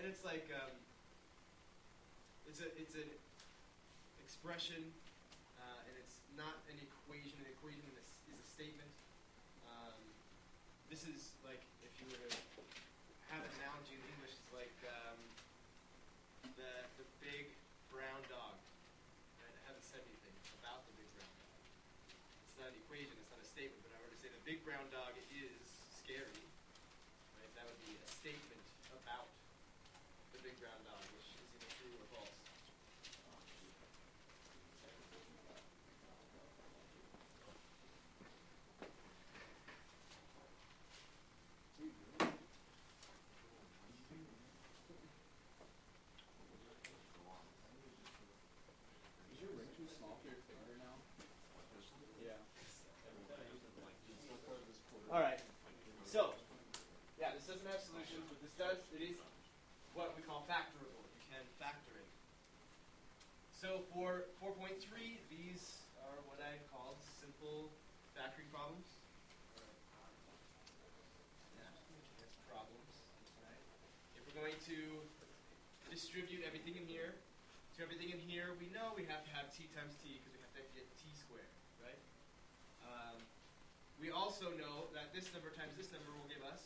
And it's like it's an expression, and it's not an equation. An equation is a statement. This is like, if you were to have an analogy in English, it's like the big brown dog. Right? I haven't said anything about the big brown dog. It's not an equation, it's not a statement, but I were to say the big brown dog is scary, right? That would be a statement about the big brown dog, which is either true or false. Is your ring too small for your finger now? Yeah. All right. So, yeah, this doesn't have solutions, but this does. It is what we call factorable. You can factor it. So for 4.3, these are what I called simple factoring problems. That's problems. Right? If we're going to distribute everything in here to everything in here, we know we have to have t times t because we have to get t squared, right? We also know that this number times this number will give us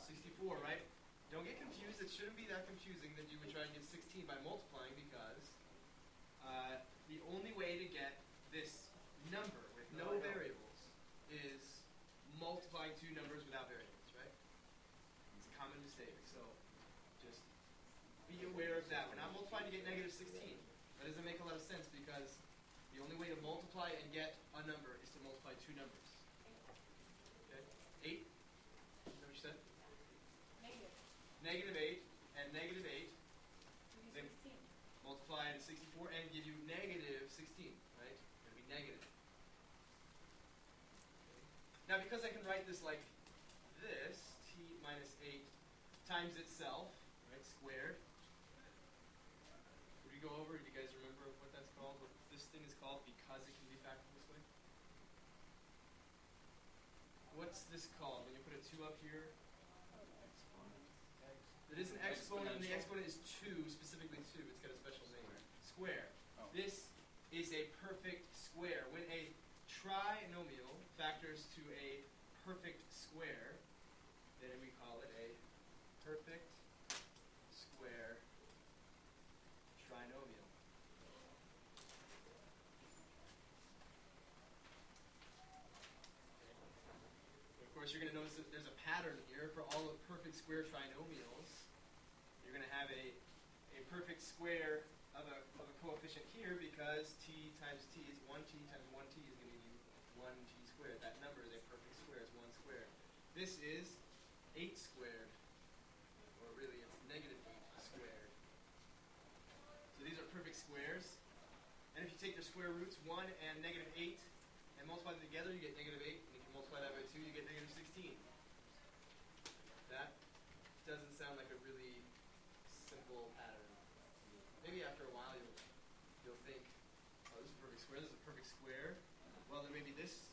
64, right? Don't get confused. It shouldn't be that confusing that you would try and get 16 by multiplying, because the only way to get this number with no variables is multiplying two numbers without variables, right? It's a common mistake. So just be aware of that. We're not multiplying to get negative 16. That doesn't make a lot of sense, because the only way to multiply and get a number is to multiply two numbers. Okay? 8? Is that what you said? Negative. Negative 8 and negative 8. Give you 16. Multiply into 64 and give you negative 16, right? It'll be negative. Now, because I can write this like this, t minus 8 times itself, right, squared. Would you go over? Do you guys remember what that's called? What this thing is called because it can be factored this way? What's this called when you put a 2 up here? It is an exponent, and the exponent is 2, specifically 2. It's got a special name. Square. Oh. This is a perfect square. When a trinomial factors to a perfect square, then we call it a perfect square trinomial. Of course, you're going to notice that there's a pattern here for all the perfect square trinomials. You're going to have a perfect square of a coefficient here, because t times t is 1t times 1t is going to give you 1t squared. That number is a perfect square. It's 1 squared. This is 8 squared, or really it's negative 8 squared. So these are perfect squares. And if you take their square roots, 1 and negative 8, and multiply them together, you get negative 8. And if you multiply that by 2, you get negative 16. That doesn't sound like a really simple pattern. Maybe after a while you'll think, oh, this is a perfect square, this is a perfect square. Well, then maybe this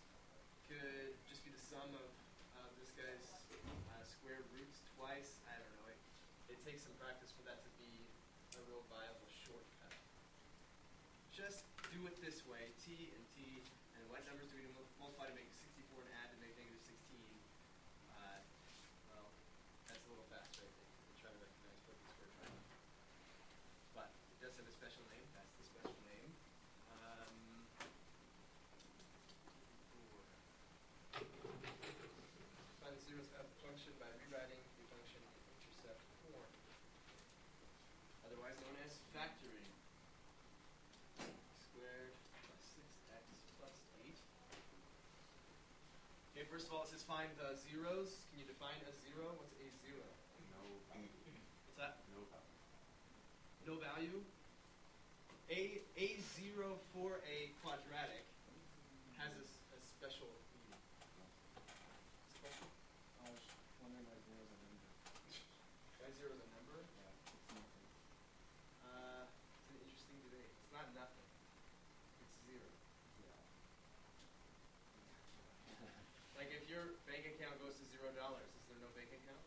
could just be the sum of this guy's square roots twice. I don't know. It takes some practice for that to be a real viable shortcut. Just do it this way, t and t, and what numbers do we multiply to make 64 and add to make negative 16? Well, that's a little faster, I think, than trying to recognize perfect square triangle. But it does have a special name. That's the special name. Find the zeros of the function by rewriting the function in intercept form, otherwise known as factoring. Squared plus 6x plus 8. Okay, first of all, it says find the zeros. Can you define a zero? What's a zero? No. What's that? No. No value. A zero for a quadratic has a special meaning. Special? I was wondering why zero is a number. Why zero is a number? Yeah, it's nothing. It's an interesting debate. It's not nothing. It's zero. Yeah. Like if your bank account goes to $0, is there no bank account?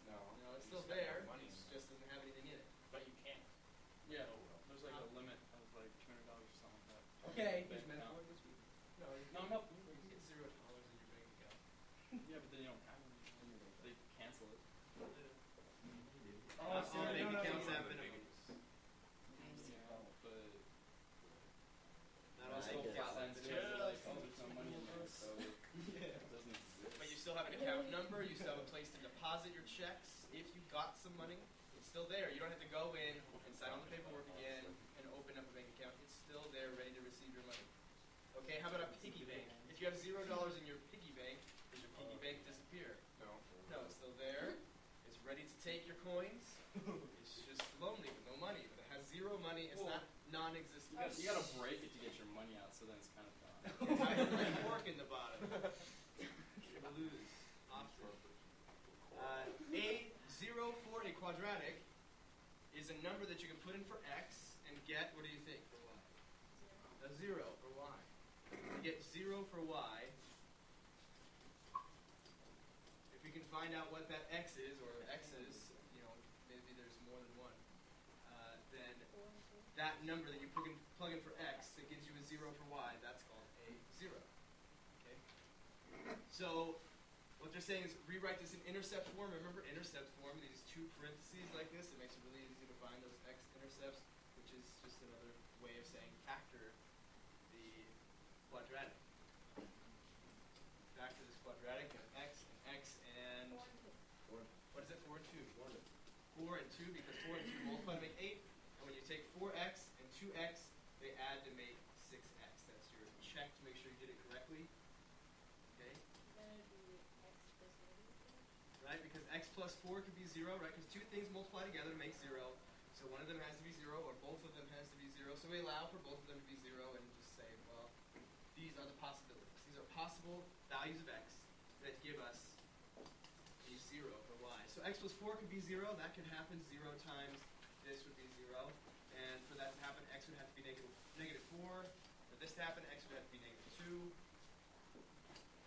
No. No, it's You still just got there. more money It in there. just doesn't have anything in it. But you can't. Yeah. Oh, well. There's like a limit of like $200 or something like that. Okay. Bank Here's account. metaphor this week. No, you No, I'm can helping. you can get $0 in your bank account. Yeah, but then you don't have any. They cancel it. All bank accounts have no. minimums. Yeah, but Not all I still guess. flat sense lines. to it, like, oh, there's no money in there, so it Yeah. doesn't exist. But you still have an account number, you still have a place to deposit your checks. If you got some money, it's still there. You don't have to go in and sign on the paperwork again and open up a bank account. It's still there ready to receive your money. Okay, how about a piggy bank? If you have $0 in your piggy bank, does your piggy bank disappear? No. No, it's still there. It's ready to take your coins. It's just lonely with no money. But it has zero money. It's not non-existent. You gotta break it to get your money out, so then it's kind of gone. It's got a red fork in the bottom. You lose often. A0 for a quadratic is a number that you can put in for x and get, what do you think, for y? A 0 for y. You get 0 for y. If we can find out what that x is, or x is, you know, maybe there's more than one, then that number that you plug in for x that gives you a 0 for y, that's called a 0. Okay? So what they're saying is rewrite this in intercept form. Remember intercept form, these two parentheses like this, it makes it really easy to find those x-intercepts, which is just another way of saying factor the quadratic. Factor this quadratic and x and what is it? 4 and 2. 4 and 2 because 4 and 2 multiply to make 8. And when you take 4x and 2x, they add to make 6x. That's your check to make sure you did it correctly. Okay? Then it'd be x plus negative. Right? Because x plus 4 could be 0, right? Because two things multiply together to make 0. So one of them has to be 0 or both of them has to be 0. So we allow for both of them to be 0 and just say, well, these are the possibilities. These are possible values of x that give us a 0 for y. So x plus 4 could be 0. That could happen 0 times this would be 0. And for that to happen, x would have to be negative 4. For this to happen, x would have to be negative 2.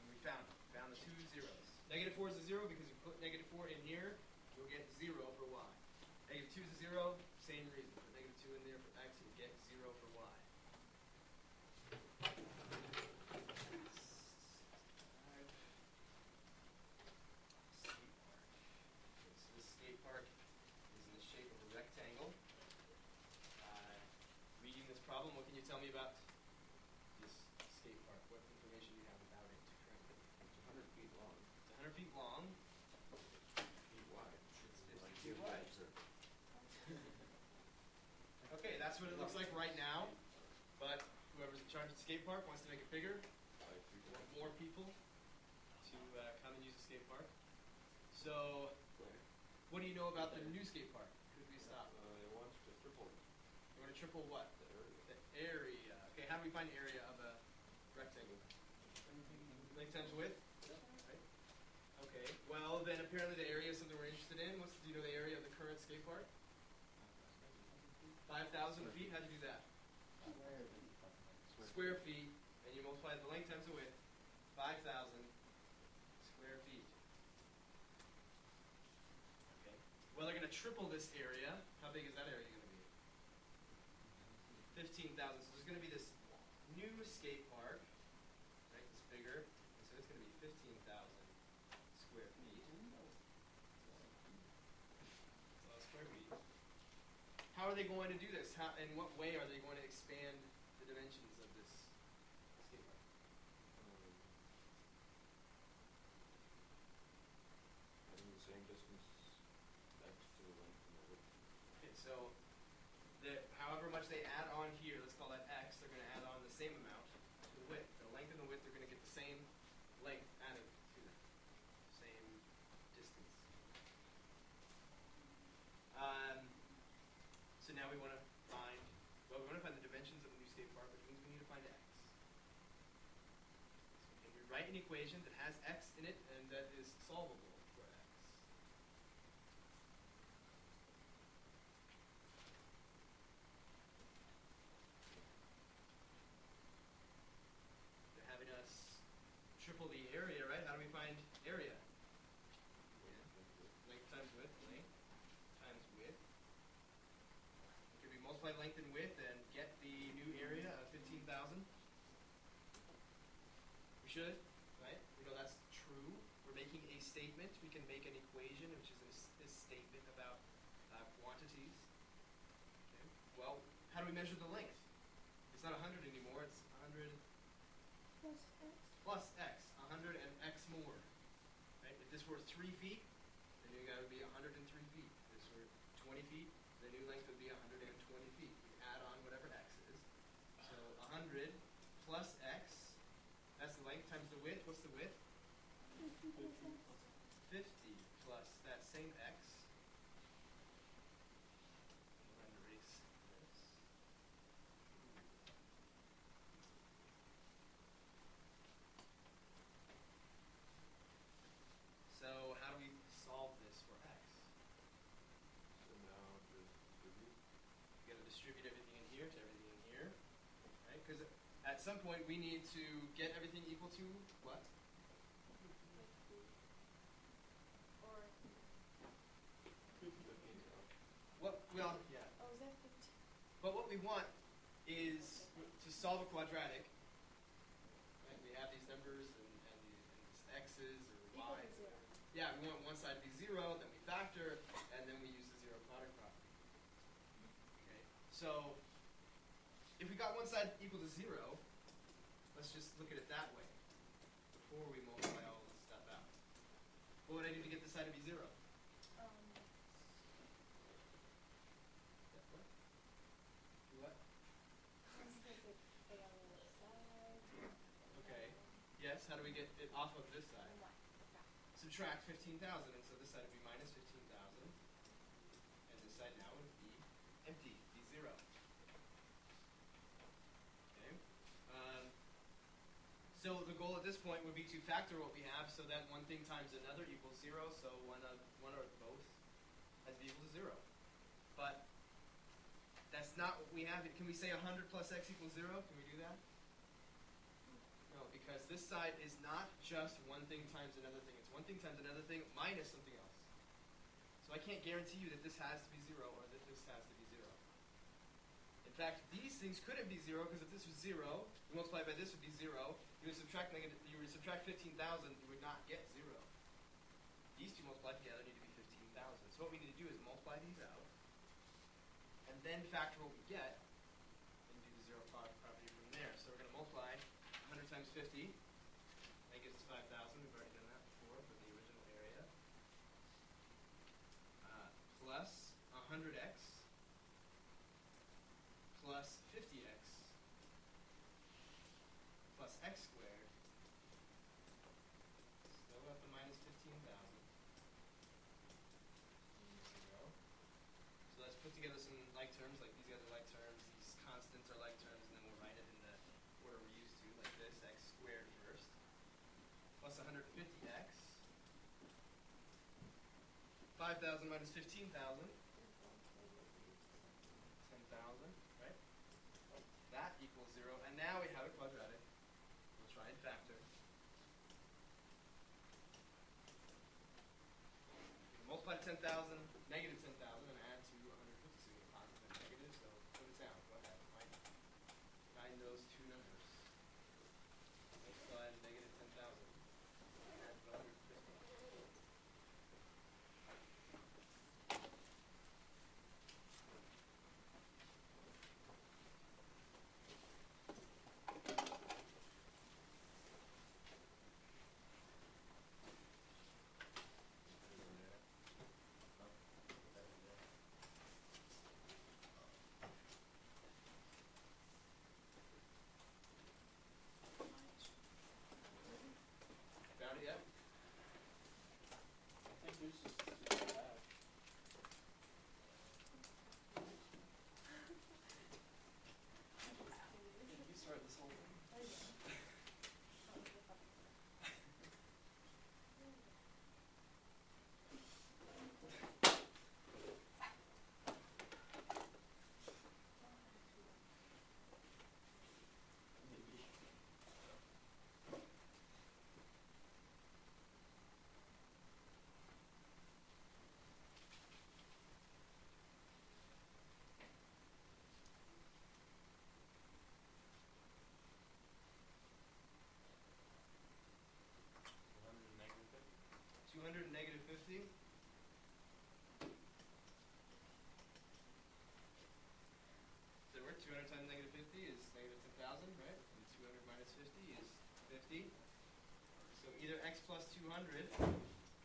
And we found it. Found the two zeros. Negative 4 is a 0 because you put negative 4 in here, you'll get 0 for y. Negative 2 is a 0, same reason. Put negative 2 in there for x, you'll get 0 for y. Skate park is in the shape of a rectangle. Reading this problem, what can you tell me about this skate park? What information do you have about it currently? It's 100 feet long. It's 100 feet long. Feet wide. It's Like 50 feet wide. legs are- Okay, that's what it looks like right now. But whoever's in charge of the skate park wants to make it bigger. 5 feet Want long. more people to come and use the skate park. So, what do you know about the new skate park? Could we stop? It wants to triple You want to triple what? the area. The area. Okay, how do we find the area of a rectangle? Length times width? Right? Okay, well then apparently the area is something we're interested in. Do you know the area of the current skate park? 5,000 feet? How'd you do that? Square feet, and you multiply the length times the width. 5,000 square feet. Okay. Well, they're going to triple this area. How big is that area going to be? 15,000. So there's going to be this new skate park, right? It's bigger, and so it's going to be 15,000 square feet. That's a lot of square feet. How are they going to do this? In what way are they going to expand the dimensions of this skate park? Having the same distance next to the length and the width. Okay, so however much they add on here, let's call that x, they're going to add on the same amount to the width. The length and the width are going to get the same length added to them. Same distance. So now we want to find, well, we want to find the dimensions of the new skate park, which means we need to find x. So we can rewrite an equation that has x in it and that is solvable for x. They're having us triple the area, right? How do we find area? Length times multiply length and width and get the new area of 15,000? We should, right? We know that's true. We're making a statement. We can make an equation, which is a statement about quantities. Okay. Well, how do we measure the length? It's not 100 anymore. It's 100 plus x. 100 and x more. Right? If this were 3 feet, the new guy would be 103 feet. If this were 20 feet, the new length would be 120 feet. We add on whatever x is. So 100 plus x, that's the length times the width. What's the width? 50 plus that same x. I'm going to erase this. So how do we solve this for x? So now just distribute. We're going to distribute everything in here to everything in here, right? Because at some point we need to get everything equal to what? Or, 15,000. Well, yeah. oh, is that 15? But what we want is to solve a quadratic. Right? We have these numbers and these x's or Equal y. to 0. Yeah, we want one side to be 0, then we factor, and then we use the zero product property. Okay. So if we got one side equal to 0, let's just look at it that way before we multiply all this stuff out. What would I do to get this side to be 0? What? Do what? Because it fell on the side. Okay. Yes, how do we get it off of this side? And what? Okay. Subtract 15,000, and so this side would be minus 15,000, and this side now would be empty, be 0. Okay. So the goal at this point would be to factor what we have so that one thing times another equals 0, so one or both has to be equal to 0. But that's not what we have. Can we say 100 plus x equals 0? Can we do that? No, because this side is not just one thing times another thing. It's one thing times another thing minus something else. So I can't guarantee you that this has to be 0 or that this has to be 0. In fact, these things couldn't be 0 because if this was 0, you multiply by this would be 0. You would subtract 15,000, you would not get 0. These two multiplied together need to be 15,000. So what we need to do is multiply these out and then factor what we get and do the zero product property from there. So we're going to multiply 100 times 50. That gives us 5,000. We've already done that before for the original area. Plus 100x plus 50x plus x squared. Still got the minus 15,000. 0. So let's put together some like terms, like these guys are like terms, these constants are like terms, and then we'll write it in the order we're used to, like this, x squared first, plus 150x, 5,000 minus 15,000, 10,000, right? That equals 0, and now we have a quadratic. We'll try and factor. Multiply 10,000, negative 10,000, and add to 150, so you get positive and negative, so put it down. Go ahead. Find those two numbers. Multiply negative 10,000. Add to 150. 200 and negative 50. So we're 200 times negative 50 is negative 10,000, right? And 200 minus 50 is 50. So either x plus 200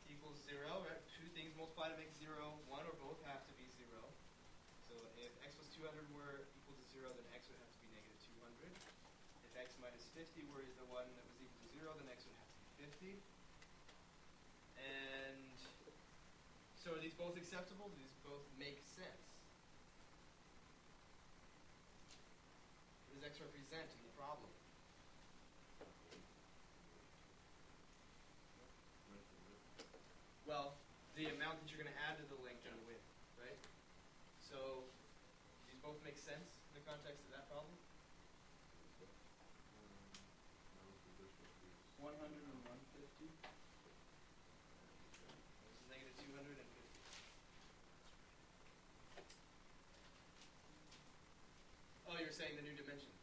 equals 0, right? Two things multiply to make 0. One or both have to be 0. So if x plus 200 were equal to 0, then x would have to be negative 200. If x minus 50 were the one that was equal to 0, then x would have to be 50. And so are these both acceptable? Do these both make sense? What does x represent in the problem? Well, the amount that you're going to add to the length and the width, right? So do these both make sense in the context of that problem? 100 and 150. This is negative 250. Oh, you're saying the new dimensions.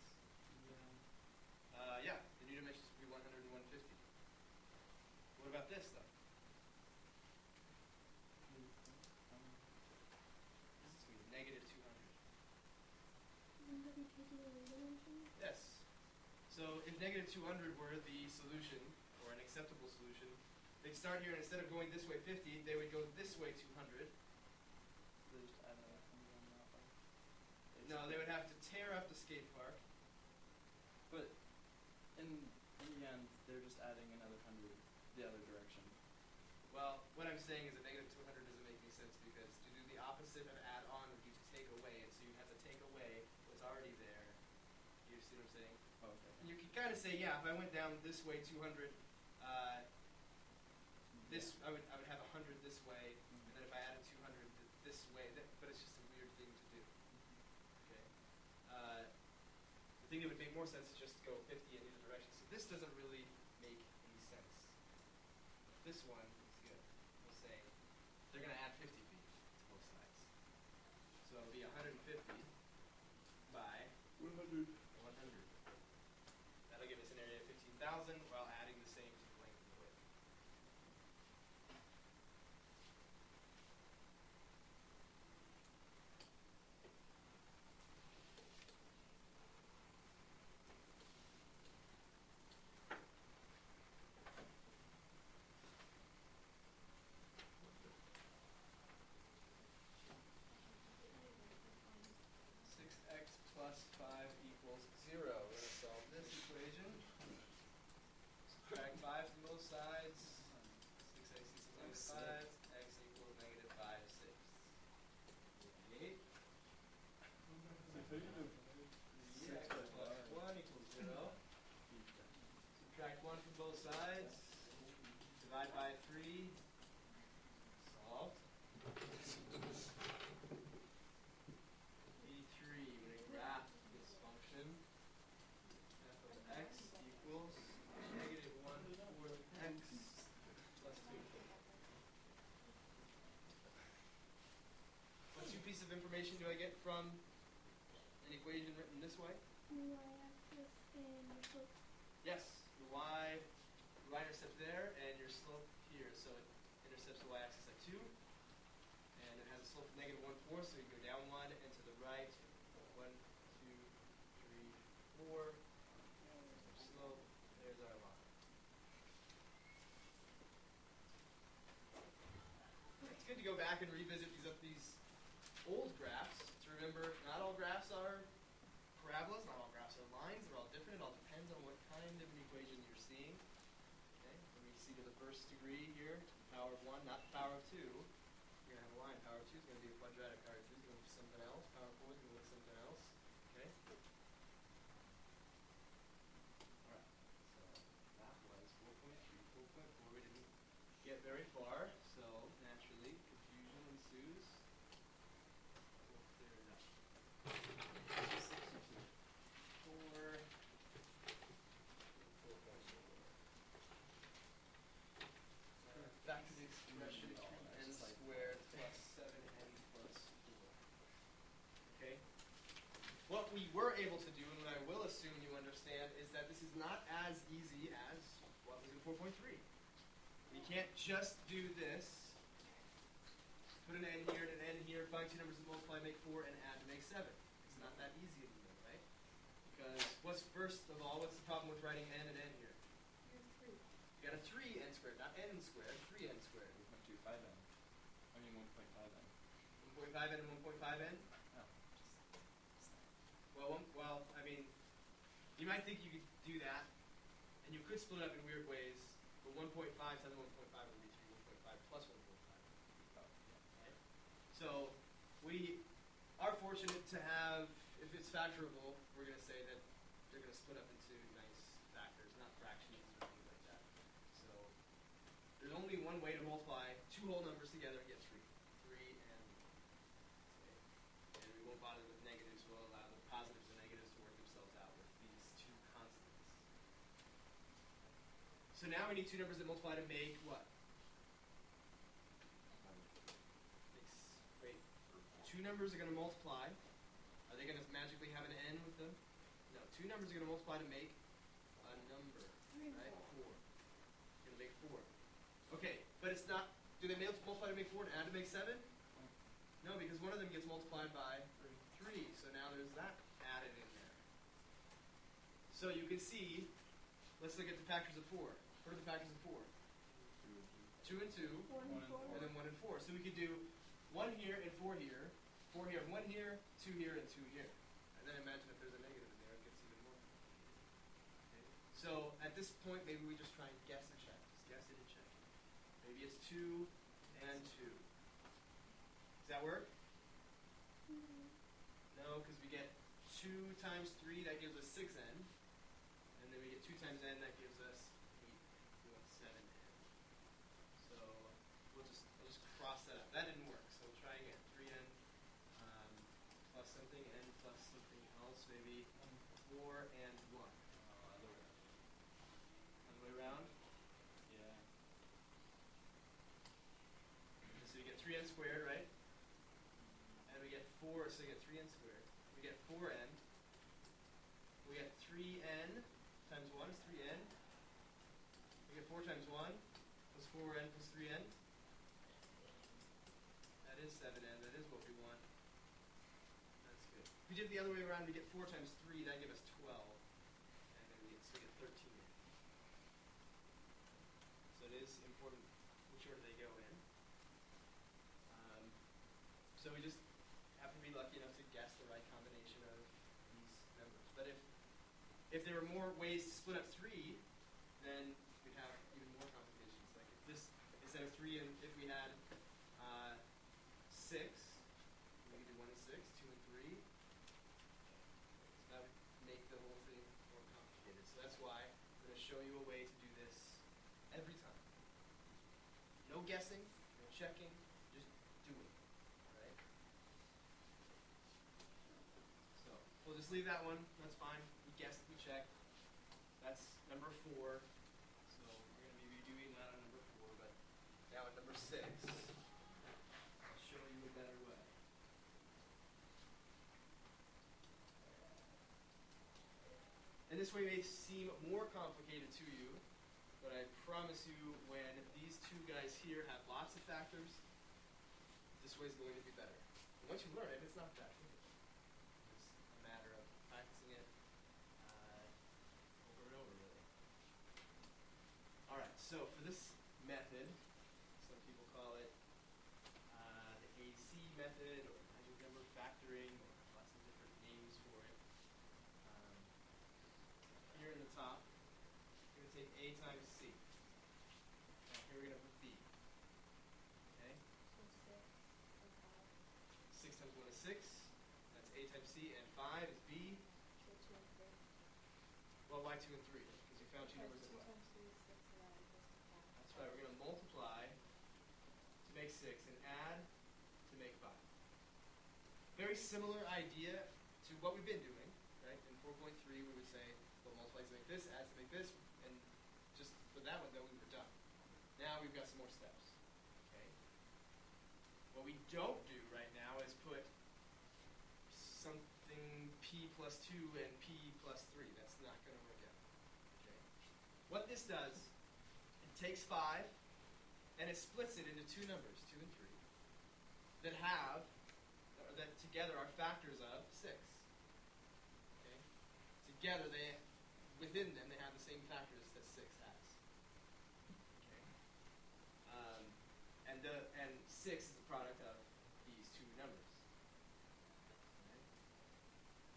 Yeah. Yeah, the new dimensions would be 100 and 150. What about this, though? This is going to be negative 200. Wouldn't that be taking away dimensions? Yes. So if negative 200 were the solution, or an acceptable solution, they'd start here, and instead of going this way 50, they would go this way 200. They just add another 100 on that one. No, they would have to tear up the skate park. But in the end, they're just adding another 100 the other direction. Well, what I'm saying is that negative 200 doesn't make any sense because to do the opposite of add on would be to take away, and so you have to take away what's already there. You see what I'm saying? Oh, okay. And you could kind of say, yeah, if I went down this way 200, I would have 100 this way, and then if I added 200 this way, but it's just a weird thing to do. Okay. The thing that would make more sense is just to go 50 in either direction. So this doesn't really make any sense. This one is good. We'll say they're going to add 50 feet to both sides. So it'll be 150 by 100. 100. That'll give us an area of 15,000 while adding the same to the length and the width. Plus 5 equals 0. We're going to solve this equation. Subtract 5 from both sides. 6x equals negative 5. X equals negative 5/6. 8. 3x plus 1 equals 0. Subtract 1 from both sides. Divide by 3. Solved. 83. We're going to graph this function. F of x equals negative 1/4 x plus 2. What two pieces of information do I get from an equation written this way? The y-axis and the slope. Yes, the y-intercept there and your slope here. So it intercepts the y-axis at 2. And it has a slope of negative 1/4, so you go down 1 and to the right. 1, 2, 3, 4. There's our slope. There's our line. It's good to go back and revisit these old graphs to remember not all graphs are parabolas, not all graphs are lines. They're all different. It all depends on what kind of an equation you're seeing. Okay, when we see to the first degree here, power of 1, not the power of 2. You're going to have a line. Power of 2 is going to be a quadratic. Power of 2 is going to be something else. Power of 4 is going to look something else. Okay? Alright. So that was 4.3. 4.4. We didn't get very far, so naturally confusion ensues. We'll clear it up. 4. Back to the expression n squared plus 7n plus 4. Okay? What we were able to do, and what I will assume you understand, is that this is not as easy as what was in 4.3. You can't just do this. Put an n here and an n here, find two numbers that multiply, make 4, and add to make 7. It's not that easy anymore, right? Because first of all, what's the problem with writing n and n here? You got a 3n squared, not n squared, 3n squared. 1.25n. I mean 1.5n. 1.5n and 1.5n? Oh, Well, I mean, you might think you could do that, and you could split it up in weird ways, but 1.5 times 1.5 would be 3, 1.5 plus 1.5. oh, yeah. Right? So we are fortunate to have, if it's factorable, we're going to say that they're going to split up into nice factors, not fractions or things like that. So there's only one way to multiply two whole numbers together and get 3. 3 and, okay, and we won't bother with negatives. We'll allow the positives and negatives to work themselves out with these two constants. So now we need two numbers that multiply to make what? Wait, two numbers are going to multiply. Are they going to magically have an n with them? No, two numbers are going to multiply to make a number, right? 4. It's going to make 4. Okay, but it's not, do they multiply to make 4 and add to make 7? No, because one of them gets multiplied by 3, so now there's that added in there. So you can see, let's look at the factors of 4. What are the factors of 4? 2 and 2, 1 and 4. and then 1 and 4. So we could do 1 here and 4 here, 4 here, 1 here, 2 here, and 2 here. And then imagine if there's a negative in there, it gets even more complicated. Okay? So at this point, maybe we just try and guess and check. Just guess it and check. Maybe it's 2 and 2. Does that work? No, because we get 2 times 3, that gives us 6n. And then we get 2 times n, that gives us 7n. So I'll just cross that out. That didn't work, so we'll try again. 3n plus something, n plus something else, maybe 4 and 1. Other way around. Other way around? Yeah. So you get 3n squared, right? And we get 4, so you get 3n squared. We get 4n. We get 3n times 1 is 3n. We get 4 times 1 plus 4n plus 3n. That is 7n. That is what we want. That's good. If we did it the other way around, we get 4 times 3. That gives us 12. And then we get 13. So it is important which order they go in. So we just have to be lucky enough to guess the right combination of these numbers. But if there were more ways to split up 3, then we'd have even more complications. Like if this, instead of 3, and if we had 6, we could do 1 and 6, 2 and 3. So that would make the whole thing more complicated. So that's why I'm going to show you a way to do this every time. No guessing, no checking, just do it. Alright? So we'll just leave that one. That's fine. We guessed, we checked. That's number 4. So we're going to be redoing that on number 4. But now at number 6, I'll show you a better way. And this way may seem more complicated to you, but I promise you when these two guys here have lots of factors, this way is going to be better. And once you learn it, it's not that difficult. It's a matter of practicing it over and over, really. Alright, so for this method, some people call it the AC method, or magic number factoring, or lots of different names for it. Here in the top, we're going to take A times C. Now here we're going to put B. Okay? 6 times 1 is 6. That's A times C. And 5 is B. Well, why 2 and 3? Because you found two numbers that what? That's right. We're going to multiply to make 6 and add to make 5. Very similar idea to what we've been doing. Right? In 4.3, we would say, well, multiply to make this, add to make this, and just for that one, though, we were done. Now we've got some more steps. Okay? What we don't do right now is put something p plus 2 and p plus 3. That's not going to work out. Okay? What this does, it takes 5 and it splits it into two numbers, 2 and 3, that have, or that together are factors of 6. Okay? Together, within them, they have the same factors that 6 has. Okay? And 6 is the product of these two numbers. Right?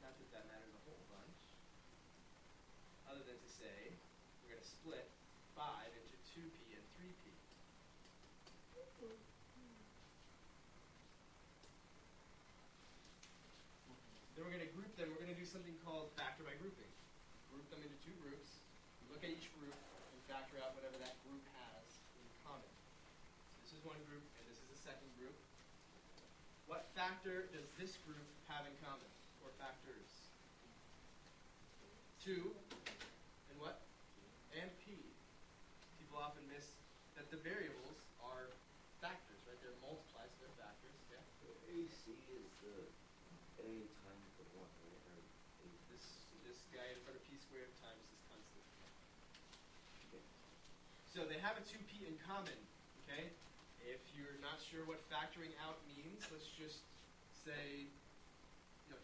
Not that that matters a whole bunch, other than to say we're going to split 5 into 2p and 3p. Then we're going to group them. We're going to do something called factor by grouping. Group them into two groups. Look at each group and factor out whatever that group has in common. So this is one group, and this is a second group. What factor does this group have in common, or factors? 2 and what? And p. People often miss that the variables are factors, right? They're multiplies, so they're factors. Yeah. So AC is the A times the 1, right? Or A. This guy in front of p squared times this constant. Okay. So they have a 2p in common, okay? If you're not sure what factoring out means, let's just say,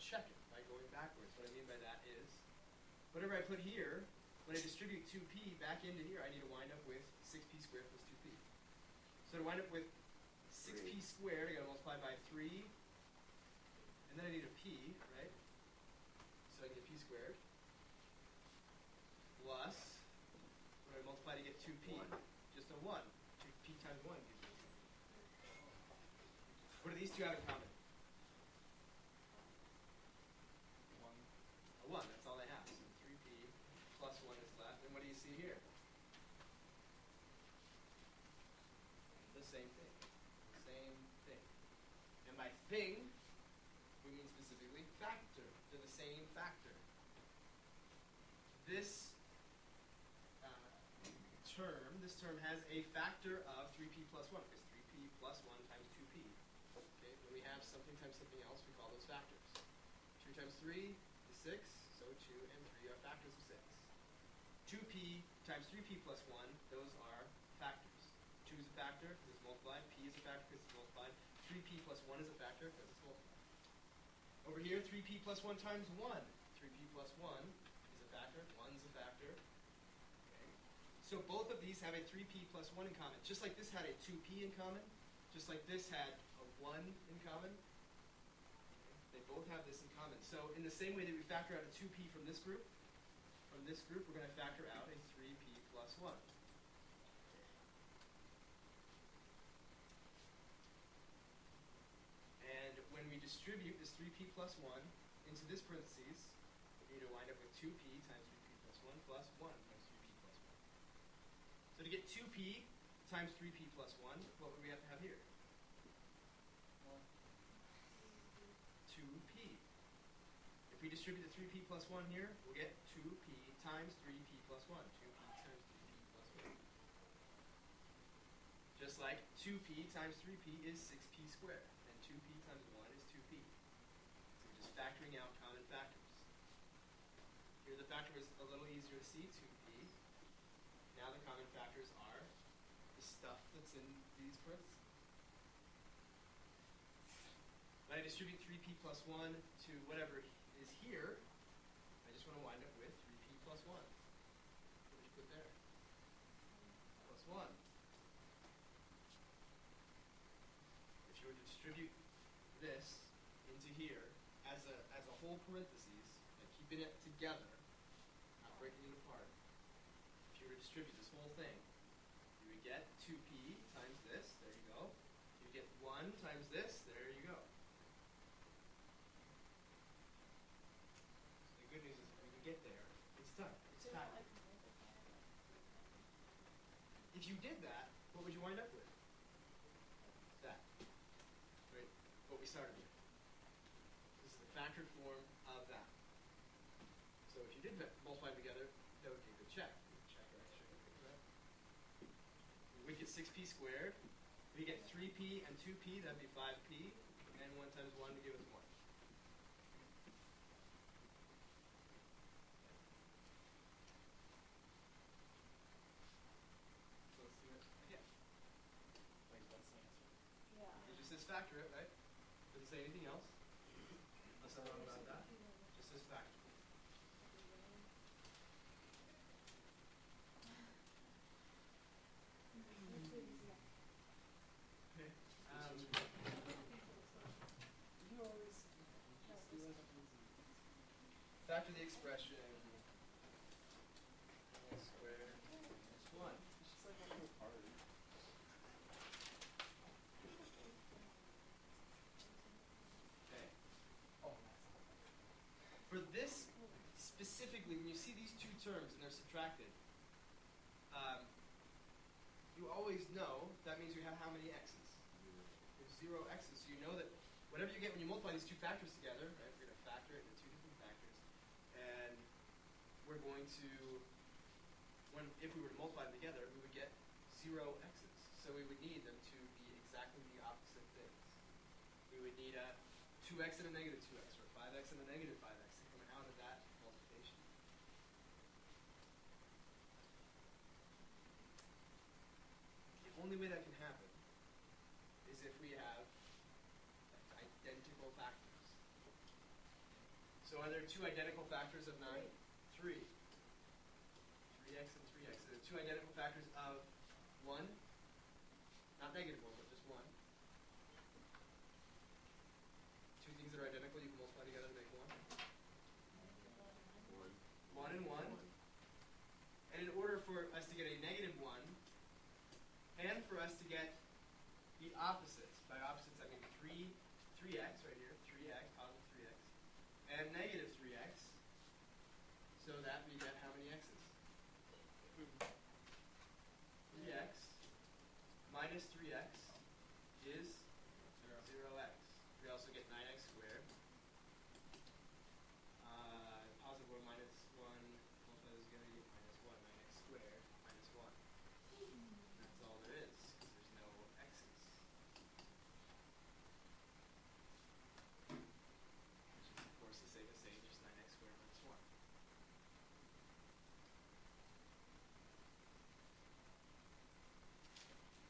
check it by going backwards. What I mean by that is, whatever I put here, when I distribute 2p back into here, I need to wind up with 6p squared plus 2p. So to wind up with 6p squared, I gotta multiply by 3, and then I need a p, right? So I get p squared, plus, what do I multiply to get 2p? 1. Just a 1. 2p times 1 gives me 2p. What do these two have in common? 1. A 1, that's all they have. So 3p plus 1 is left. And what do you see here? The same thing. The same thing. And by thing, we mean specifically factor. They're the same factor. This term has a factor of 3p plus 1, because 3p plus 1 times 2p. Okay, when we have something times something else, we call those factors. 2 times 3 is 6, so 2 and 3 are factors of 6. 2p times 3p plus 1, those are factors. 2 is a factor because it's multiplied. P is a factor because it's multiplied. 3p plus 1 is a factor because it's multiplied. Over here, 3p plus 1 times 1. 3p plus 1 is a factor. 1 is a factor. So both of these have a 3p plus 1 in common. Just like this had a 2p in common, just like this had a 1 in common, they both have this in common. So in the same way that we factor out a 2p from this group, we're going to factor out a 3p plus 1. And when we distribute this 3p plus 1 into this parentheses, we need to wind up with 2p times 3p plus 1 plus 1 times 3p plus 1. So to get 2p times 3p plus 1, what would we have to have here? 2p. If we distribute the 3p plus 1 here, we'll get 2p times 3p plus 1. 2p times 3p plus 1. Just like 2p times 3p is 6p squared, and 2p times 1 is 2p. So we're just factoring out common factors. Here the factor was a little easier to see, 2p. Now the common factors are the stuff that's in these parentheses. When I distribute 3p plus 1 to whatever is here, I just want to wind up with 3p plus 1. What did you put there? Plus 1. If you were to distribute this into here as a whole parentheses, and keeping it together, not breaking it apart, if you were to distribute this whole thing, you would get 2p times this, there you go. You get 1 times this, there you go. So the good news is when you get there, it's done. It's So time. I can multiply it. If you did that, what would you wind up with? That. Right? What we started with. This is the factored form of that. So if you did multiply them together, that would be a good check. Check or extra. Right? We get 6p squared. We get 3p and 2p, that'd be 5p. And 1 times 1 to give us 1. So let's do it again. says factor it, right? Doesn't say anything else. Unless I'm wrong about that. Just says factor. Okay. You always just do it easy. Factor the expression. X squared minus 1. It's just like a little party. Okay. Oh, For this specifically, when you see these two terms and they're subtracted, you always know that means you have how many x's? There's 0 x's. So you know that whatever you get when you multiply these two factors together, right, we're going to factor it into two different factors. And we're going to, if we were to multiply them together, we would get 0 x's. So we would need them to be exactly the opposite things. We would need a 2x and a negative 2x, or 5x and a negative 5x to come out of that multiplication. The only way that can happen is if we have identical factors. So are there two identical factors of 9? 3. 3x and 3x. So there are two identical factors of 1. Not negative 1, but just 1. Two things that are identical, you can multiply together to make 1. 1 and 1. And in order for us to get a negative 1, and for us to get the opposites, by opposites I mean 3x right here, 3x, positive 3x, and negative 3x, so that we get how many x's? 3x minus 3x is 0x. We also get 9x squared. Positive 1 minus 1, multiply those together, you get minus 1, 9x squared minus 1. That's all there is, because there's no x's. Which is, of course, the same, just 9x squared minus 1.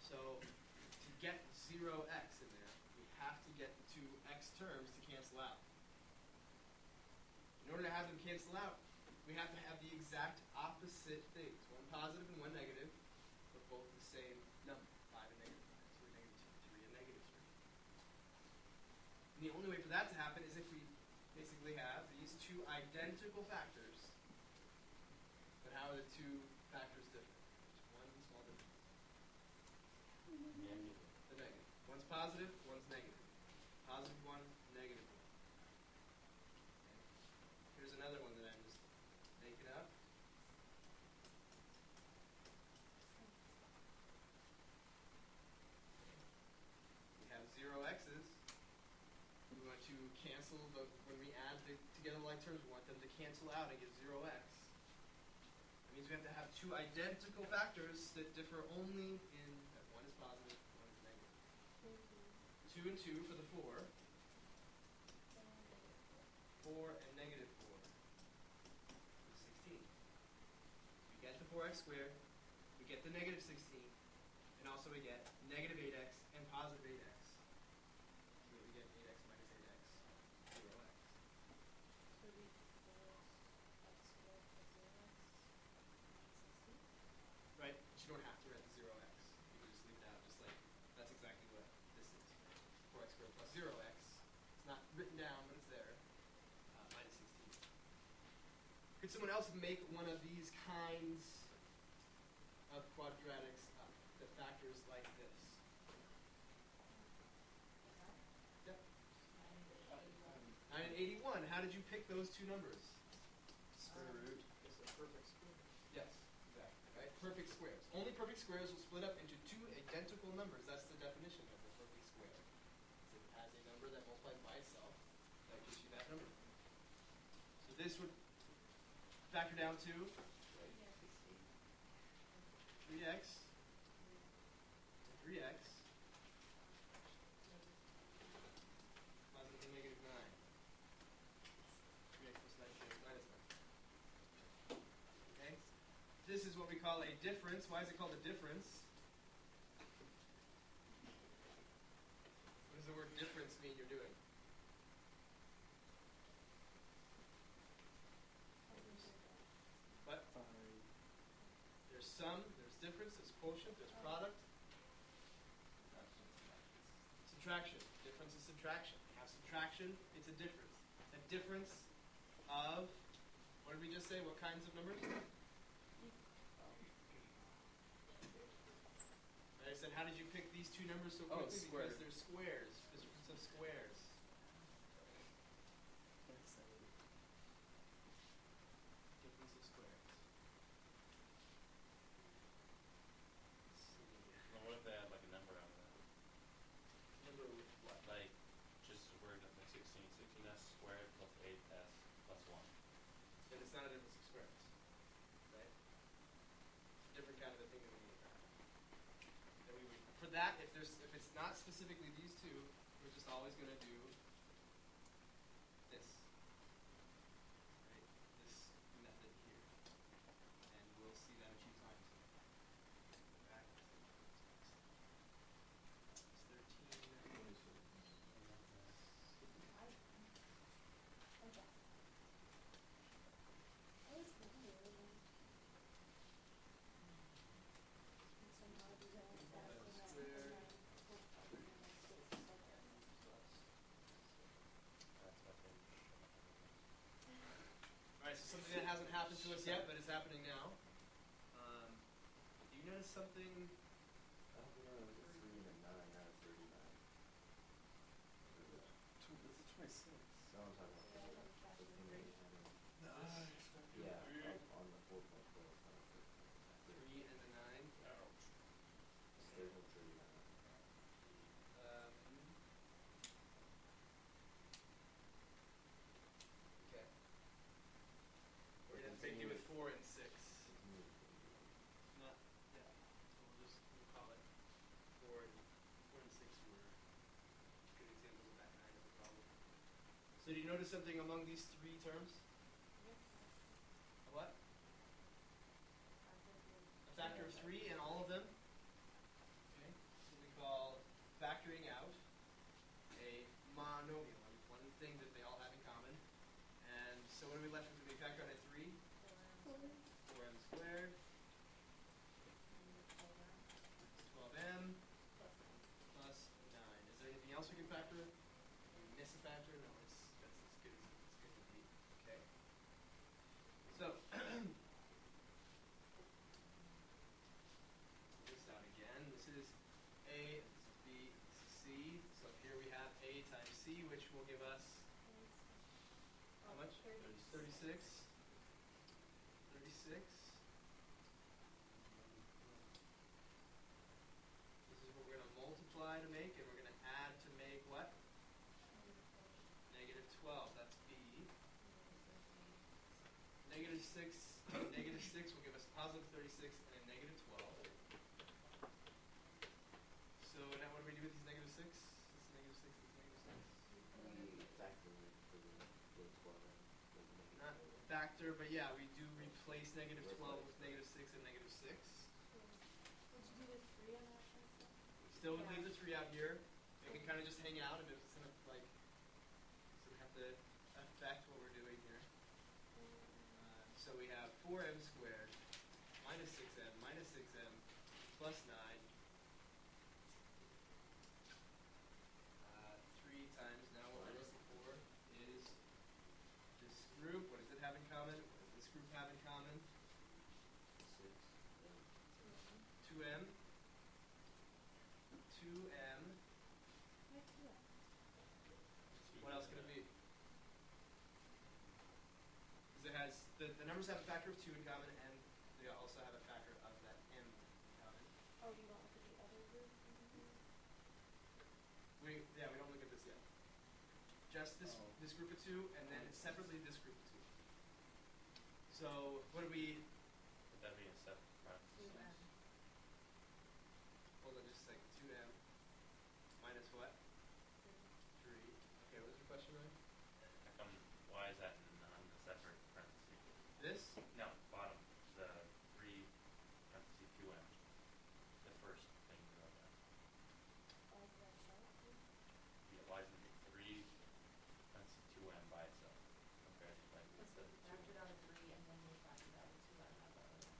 So, to get 0x in there, we have to get the two x terms to cancel out. In order to have them cancel out, we have to have the exact opposite things. One positive and one negative, but both the same number, 5 and negative 5. So we're negative 2, 3 and negative 3. And the only way for that to happen is if we basically have these two identical factors, but how are the two factors different? There's one small difference. Negative. The negative. One's positive, one's negative. Positive 1, negative 1. Okay. Here's another one that I'm just making up. We have 0 x's. We want to cancel when we add together like terms, we want them to cancel out and give 0x. That means we have to have two identical factors that differ only in that one is positive, one is negative. 2 and 2 for the 4. 4 and negative 4 is 16. We get the 4x squared, we get the negative 16, and also we get negative 8x and positive 8x. So that we get 8x minus 8x, 0x. Right? But you don't have to write the 0x. You can just leave it out, just like, that's exactly what this is. 4x squared plus 0x. It's not written down, but it's there. Minus 16. Could someone else make one of these kinds of quadratics up, the factors like this? Yep. 9 and 81. How did you pick those two numbers? Square root is a perfect square. Yes, exactly. Right? Perfect squares. Only perfect squares will split up into two identical numbers. That's the definition of a perfect square. It has a number that multiplies by itself. That gives you that number. So this would factor down to 3x, 3x, positive and negative 9. 3x plus 9 is minus 9. Okay? This is what we call a difference. Why is it called a difference? What sum, there's difference, there's quotient, there's product. Subtraction. Difference is subtraction. We have subtraction, it's a difference. A difference of, what did we just say? What kinds of numbers? I said, how did you pick these two numbers so Oh, quickly? square. Because they're squares. There's a difference of squares. Difference of squares. Let's see. Well, what if they add like a number out of that? Number with what? Like, just we're at like 16. 16s squared plus 8s plus 1. Then it's not a difference of squares. Right? It's a different kind of a thing that we need. Then we would, for that, if it's not specifically these two, we're just always going to do this. Right? This method here. And we'll see that a few times. Back. It's 13. Okay. I was wondering. And somehow do that, Square. That's my favorite. Alright, so something that hasn't happened to us yet, but is happening now. Do you notice something? I don't know, like a 3 and a 9 out of 39. It's 26. No, I'm talking about Yeah, the I'm 15 and 8 This? yeah, on the 4.4 it's not 3 and the 9. It's 39. Okay. We're gonna have to make do with 4 and 6. Not, yeah. We'll call it 4 and 6 were good examples of that kind of a problem. So do you notice something among these three terms? A what? A factor of 3 in all of them? Okay. So we call factoring out a monomial. One thing that they all have in common. And so what are we left with? We factor out a 3? 4m squared. 12m plus 9. Is there anything else we can factor? Can we miss a factor? No, that's as good as it's good to be. Okay. So this out again. This is A, this is B, this is C. So here we have A times C, which will give us how much? 36. 36. This is what we're going to multiply to make, and we're going to add to make what? Negative 12. That's B. Negative 6 and negative 6 will give us positive 36 and a negative 12. So now what do we do with these negative 6? This negative 6 and this negative 6. Factor for the 12 and the Not negative. factor, but yeah, we do replace negative 12 with negative 6 and negative 6. What'd you do with 3 on that one? Still would leave the 3 out here. It can kind of just hang out and it's going to like, doesn't have to affect what we're doing here. So we have 4m squared minus 6m minus 6m plus 9. 3 times now what we're looking for is this group. What does it have in common? What does this group have in common? 6. 2m. 2m. What else could it be? Because it has, the numbers have a factor of 2 in common, and they also have a factor of that m in common. Oh, you don't look at the other group? We don't look at this yet. Just this Oh. this group of 2, and then separately this group of 2. So what do we? Would that be a separate parenthesis? Hold on just a second. 2m minus what? 3. Okay, what was your question, Ryan? How come, why is that not a separate parenthesis? This? No, bottom, the 3 parenthesis 2m. The first thing you wrote down. Yeah, why isn't it 3 parenthesis 2m by itself? Okay, like Because instead we of 2. factored out a 3 and then we factored out a 2 out of the other one.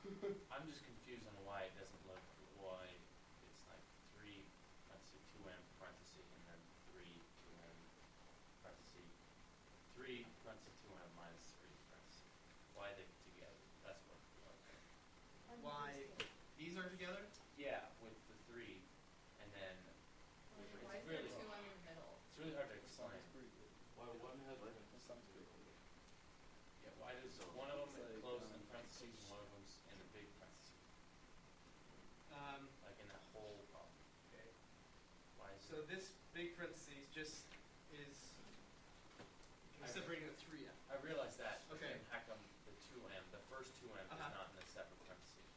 I'm just confused on why it doesn't look, why it's like 3 parentheses 2m parentheses and then 3 2m parentheses 3 parentheses 2m minus 3 parentheses. Why they together? That's what. I'm Why confused. these are together? Yeah, with the 3, and then Why is it's there really, two on your middle? it's really hard to The explain. sum's pretty good. Why one has The sum's pretty good. Yeah, why does So one of them it's like, close in parentheses and one of them's in a big parentheses? Like in that whole problem. Okay. Why is So it? this big parentheses just is I- separating the 3 out. I realize that, but Okay. then how come the 2m, the first 2m is not in a separate parentheses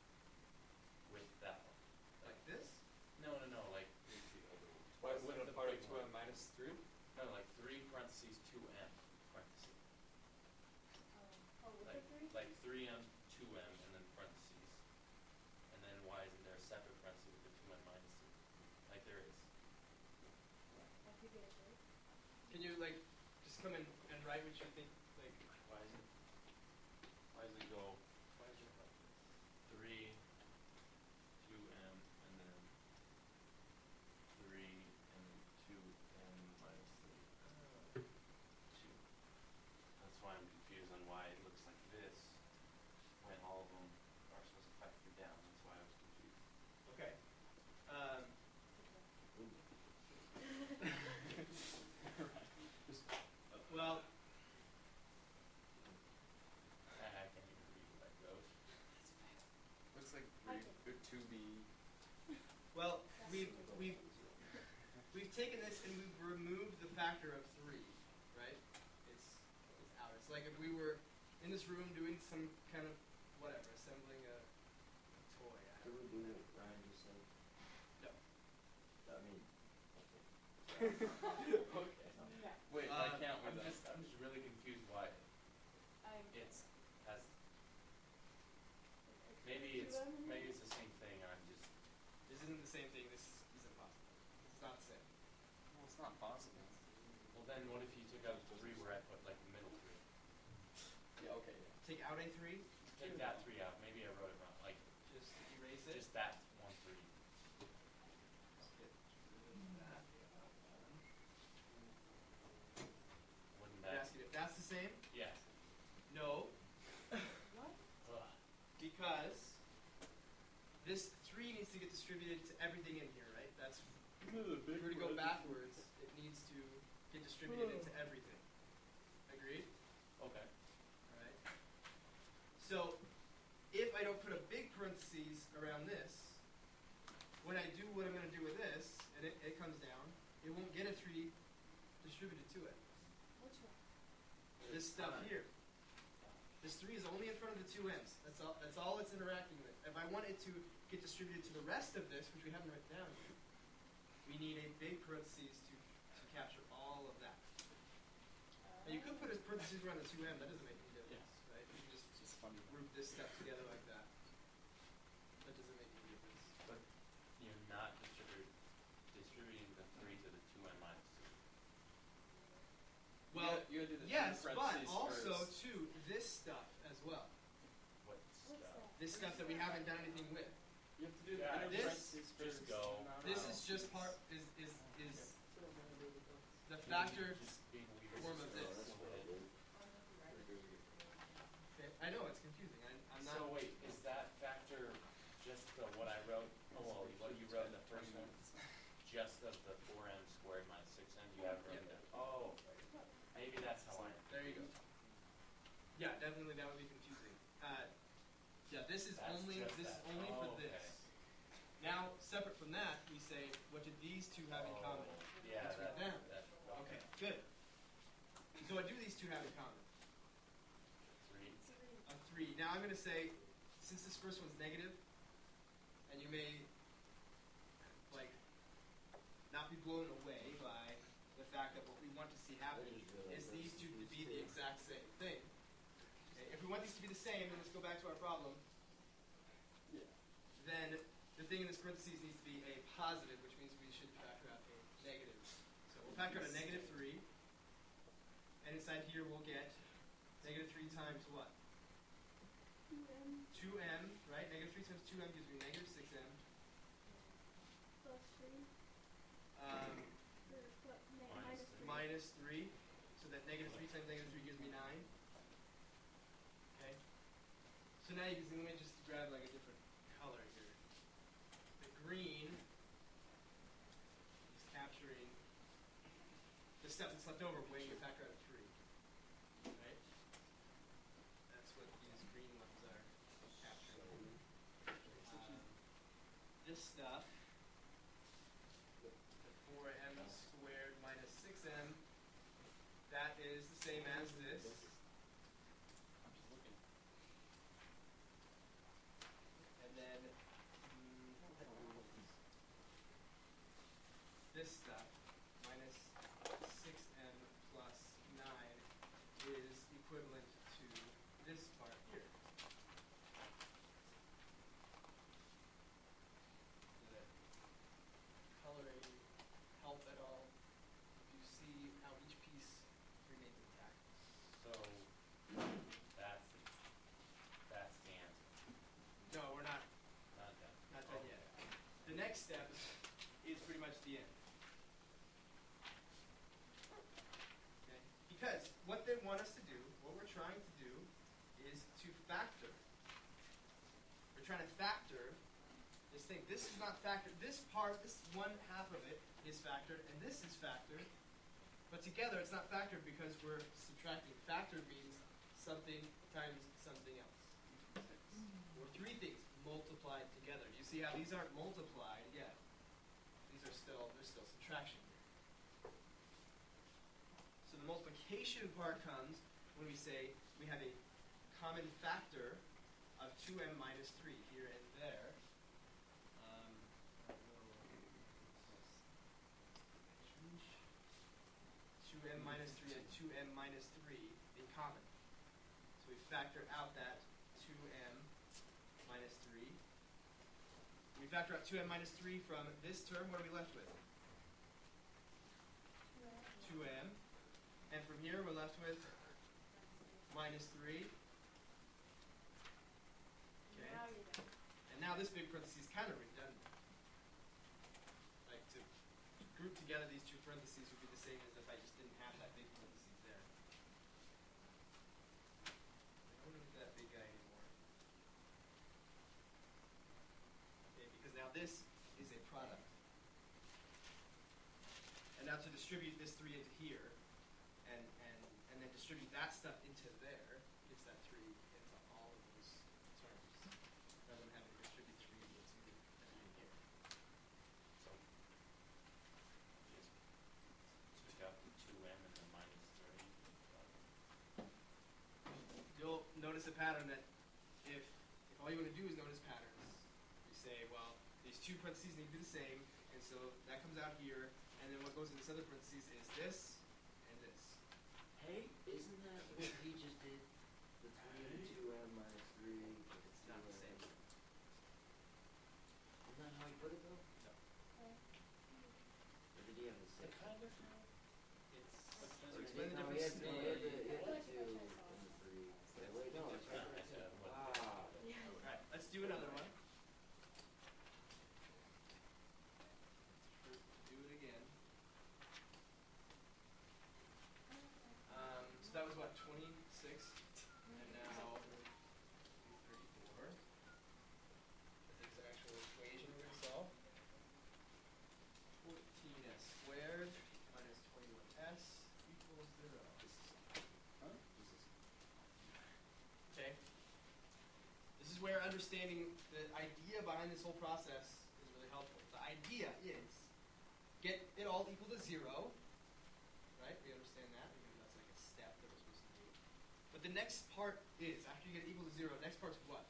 with that one? Like this? No, like Why with isn't it the a part of big 2m one. minus 3? No, like 3 parentheses 2m parentheses. Oh, with Like, the three? like 3m, 2m, and then parentheses. And then why isn't there a separate parentheses with the 2m minus 3? Like there is. I could get a three. Can you like just come in and write what you think? Like Why does it go? 3, 2m, and then 3, and 2m minus 3. 2. That's why I'm confused on why it looks like this when all of them are supposed to factor down. That's why I was confused. okay. Well, I can't even read what I wrote. Looks like I 3 or 2b. well, That's we've super we've confusing. we've taken this and we've removed the factor of 3, right? It's out. It's like if we were in this room doing some kind of whatever, assembling a toy. I Could don't we do know. what Ryan just said? No. I mean, Okay. No. Wait, why Uh, can't we I'm then? just really confused why I'm. it's has. Two Maybe it's M? the same thing. I'm just. This isn't the same thing. This is impossible. It's not the same. Well, it's not possible. Well, then what if you took out the 3 where I put like a middle 3? Yeah, okay, yeah. Take out a 3. Take that 3 out. Maybe I wrote it wrong. Like Just erase it. just that 1 3. Just get rid of that. Wouldn't You're that? asking if that's the same? Yeah. No, What? Ugh. because this 3 needs to get distributed to everything in here, right? That's if we were to go backwards, it needs to get distributed into everything. Agreed? Okay. Alright. So if I don't put a big parentheses around this, when I do what I'm going to do with this, and it comes down, it won't get a 3 distributed to it. Which one? This stuff here. This 3 is only in front of the 2 m's. That's all it's interacting with. If I want it to get distributed to the rest of this, which we haven't written down here, we need a big parentheses to capture all of that. And you could put a parentheses around the 2m, that doesn't make any difference, right? You just It's just funny. group this stuff together like that. That doesn't make any difference. But you're not distributing the 3 to the 2m minus 2. Well, you gotta do the yes, but parentheses also first. too, this stuff as well. What What's stuff? that? This stuff that we haven't done anything with. You have to do the Yeah, inner this- parentheses just first. go. No, This no. is just part is the factor Just being weird. form of this. that's what I did. Okay, I know it's confusing. I'm not. So wait, is that factor just the what I wrote? Oh well, what you wrote in the first one, just of the 4m squared minus 6m. You haven't written Yeah. down. Oh, maybe that's how I. There you go. Yeah, definitely that would be confusing. Yeah, this is That's only just this that. is only for Oh, this. okay. Now, separate from that, we say, what did these two have in common? Oh, yeah, That's right that, there. that, Okay, good. So what do these two have in common? 3. A 3. Now I'm going to say, since this first one's negative, and you may like not be blown away by the fact that what we want to see happen is these two to be the exact same thing. Okay, if we want these to be the same, and let's go back to our problem, Yeah. then the thing in this parentheses needs to be a positive, which means we should factor out a negative. So we'll factor out a negative 3, and inside here we'll get negative 3 times what? 2m 2m, right? Negative 3 times 2m gives me negative 6m. plus 3, Um, or what, Minus minus 3. minus 3. So that negative 3 times negative 3 gives me 9. Okay. So now you can see, let me just grab like a different color here. The green is capturing the stuff that's left over when you factor out 3. Right? That's what these green ones are capturing. This stuff, the 4m squared minus 6m, that is the same as this. I'm just looking. And then this stuff, minus 6m plus 9, is equivalent to this part here. Did the coloring help at all? Do you see how each piece remains intact? So that's that's the answer. No, we're not Not that. done yet. The next step is pretty much the end. Okay? Because what they want us to do, what we're trying to do, is to factor. We're trying to factor this thing. This is not factored. This part, this one half of it is factored, and this is factored. But together it's not factored because we're subtracting. Factored means something times something else. Or three things multiplied together. Do you see how these aren't multiplied yet? These are still, there's still subtraction here. So the multiplication part comes when we say we have a common factor of 2m minus 3 here and there. 2m minus 3 and 2m minus 3 in common. So we factor out that 2m minus 3. We factor out 2m minus 3 from this term. What are we left with? 2m. And from here we're left with minus 3. Okay. Now you're done. And now this big parenthesis is kind of redundant. Like to group together these two parentheses would be the same as if I just didn't have that big parenthesis there. I don't need that big guy anymore. Okay, because now this is a product. And now to distribute this 3 into here, and then distribute that stuff into there, gets that 3 into all of those terms. Rather than having to distribute 3 into 3 in here. So just took out the 2m and then minus 3. You'll notice a pattern that if all you want to do is notice patterns, you say, well, these two parentheses need to be the same, and so that comes out here, and then what goes in this other parentheses is this and this. Hey, isn't that what he just did? The 3 and 2m minus 3. It's not the same. Isn't that how he put it though? No. Or did he have the same? Kind of. It's But to then- explain the No, difference. he had the 2 and the 3. Wait, no, it's right there. Yeah, what- Ah. Alright, let's do another one. Do it again. So that was what, 26? And now 34. That's the actual equation we're going to solve. 14s squared minus 21s equals 0. Huh? Okay. This is where understanding the idea behind this whole process is really helpful. The idea is get it all equal to 0. Right? We understand that. Maybe that's like a step that we're supposed to do. But the next part is, after you get it equal to 0, next part's what?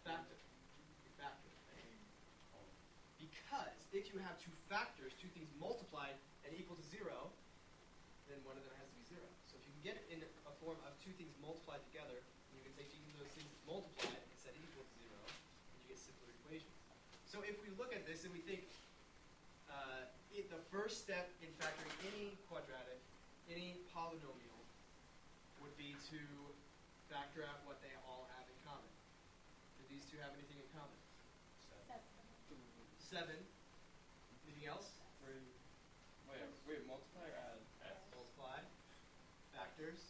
Factor. You factor, right? Because if you have two factors, two things multiplied and equal to 0, then one of them has to be 0. So if you can get it in a form of two things multiplied together, you can take each of those things multiplied and set it equal to 0, and you get simpler equations. So if we look at this and we think the first step in factoring any quadratic, any polynomial, would be to factor out what they all have in common. Do these two have anything in common? Seven. 7. Anything else? Wait, multiply or add? S. Multiply. Factors.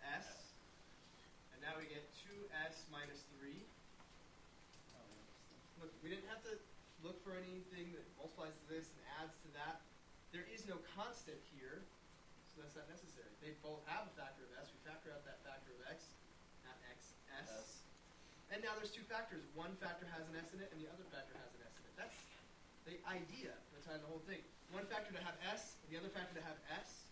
S. S. And now we get 2s minus 3. Oh, yeah. Look, we didn't have to look for anything that multiplies to this and adds to that. There is no constant here, so that's not necessary. They both have a factor of s. We factor out that factor of x, not x, s. S. And now there's two factors. One factor has an s in it, and the other factor has an s in it. That's the idea behind the whole thing. One factor to have s, and the other factor to have s.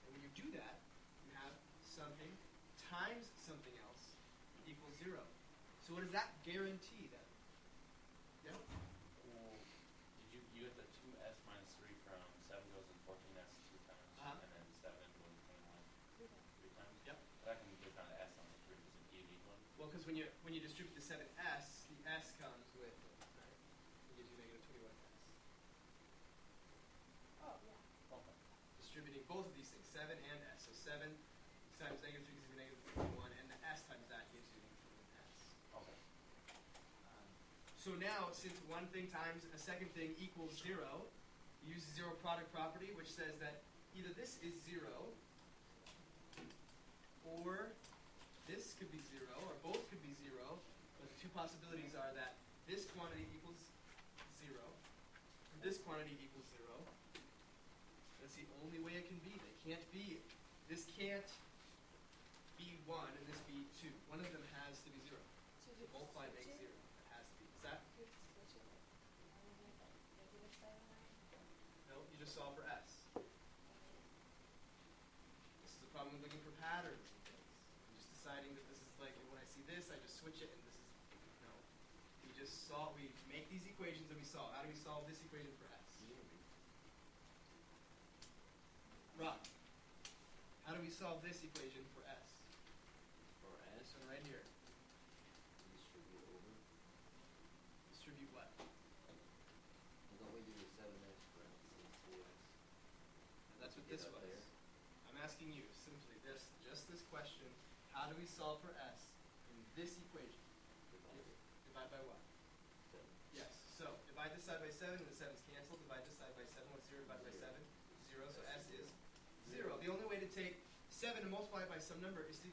And when you do that, you have something times something else equals 0. So what does that guarantee then? Yeah? Well, you get the 2s minus 3 from 7 goes in 14s 2 times, Uh-huh. and then 7 goes in 21 3 times. 3 times? Yep. That can give down to s on the 3. Does it give each one? Well, because when you distribute the 7s, the s comes with it, right? It gives you negative 21s. Oh, yeah. Okay. Distributing both of these things, 7 and s. So 7 times negative 3 gives you negative 21, and the s times that gives you negative 21s. Okay. So now, since one thing times a second thing equals 0, you use the zero product property, which says that either this is 0, or this could be 0, or both could be 0. But the two possibilities are that this quantity equals 0, or this quantity equals 0. That's the only way it can be. They can't be. This can't be 1 and this be 2. One of them has to be 0. So So you multiply switch makes 0. it? It has to be. Is that? You switch it like, negative 7, No, you just solve for s. This is the problem with looking for patterns and things. I'm just deciding that this is like, when I see this, I just switch it, and this is, no. We just solve, we make these equations and we solve. How do we solve this equation for s? Rob, how do we solve this equation for s? For This S, one right here. distribute over. Distribute what? And don't we do the 7x parentheses 2x? And that's what Get this up was. there. I'm asking you simply this, just this question. How do we solve for s in this equation? Divide it. Divide by what? 7. Yes. So divide this side by 7, and the 7's canceled. Divide this side by 7. What's 0 divided by 7? 0. So s is 0. The only way to take 7 and multiply it by some number is to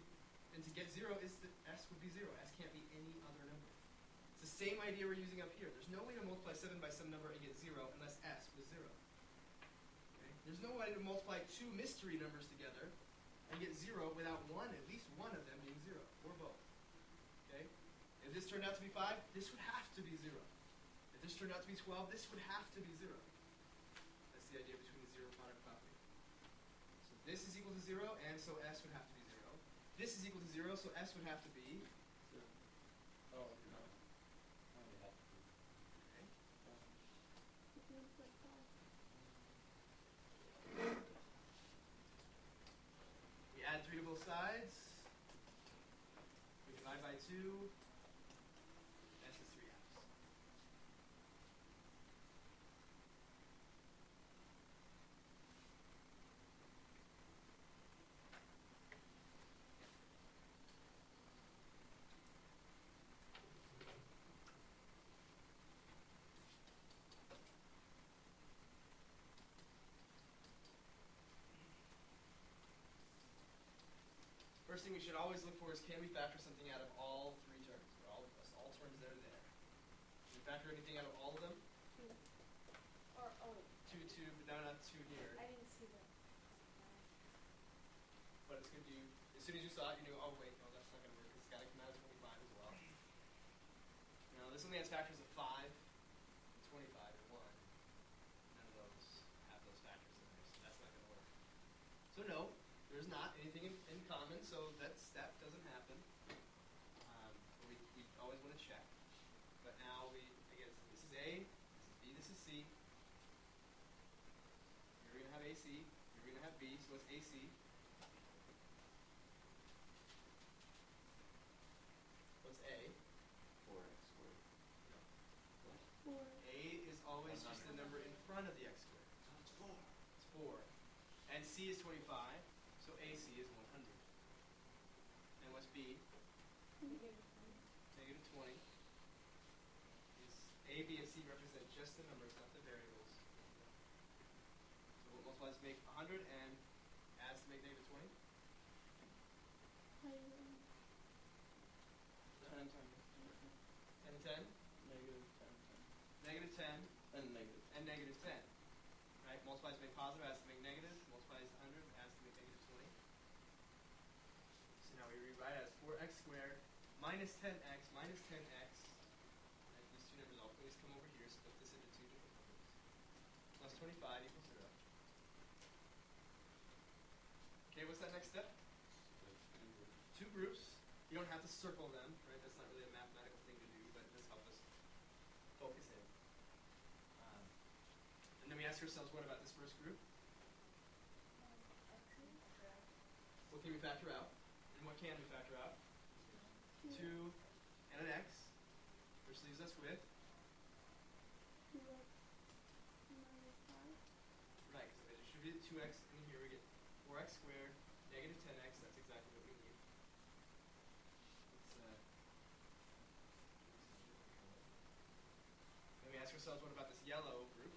get 0 is that s would be 0. S can't be any other number. It's the same idea we're using up here. There's no way to multiply 7 by some number and get 0 unless s was 0. Okay? There's no way to multiply two mystery numbers together and get 0 without at least one of them being 0, or both. Okay? If this turned out to be 5, this would have to be 0. If this turned out to be 12, this would have to be 0. That's the idea between the zero product property. So this is equal to 0, and so s would have to be 0. This is equal to 0, so s would have to be. Oh, No. no. They have to be. Okay. It means like 5. We add 3 to both sides. We divide by 2. S is 3 halves. First thing we should always look for is, can we factor something out of all 3 terms, or all terms that are there? Can we factor anything out of all of them? 2. Or, oh, 2, 2, but now not 2 here. I didn't see that. But it's good you, as soon as you saw it, you knew, oh wait, no, that's not going to work. It's got to come out of 25 as well. Now this only has factors of 5 and 25 and 1. None of those have those factors in there, so that's not going to work. So no, there's not anything in common, so that step doesn't happen. But we always want to check. But now again, so this is A, this is B, this is C. You're going to have AC, you're going to have B, so what's AC? What's A? 4x squared. No. 4. A is always just the number in front of the x squared. It's 4. It's 4. And C is 25, so AC is 100. times b, Negative negative 20. Is a, b, and c represent just the numbers, not the variables. So what multiplies to make 100 and adds to make negative 20? 10 times 10 and 10? negative 10, Negative 10 and negative. and negative 10. Right? Multiplies to make positive, adds to make negative. Multiplies to 100, adds to make negative 20. So now we rewrite it as 4x squared minus 10x minus 10x. Right? These two numbers always come over here. Split this into two different numbers. Plus 25 equals 0. Okay, what's that next step? Two groups. You don't have to circle them, right? That's not really a mathematical thing to do, but it does help us focus in. And then we ask ourselves, what about this first group? What can we factor out? And what can we factor out? 2 and an x, which leaves us with, right, because if I distribute 2x in here, we get 4x squared, negative 10x, that's exactly what we need. Then we ask ourselves, what about this yellow group?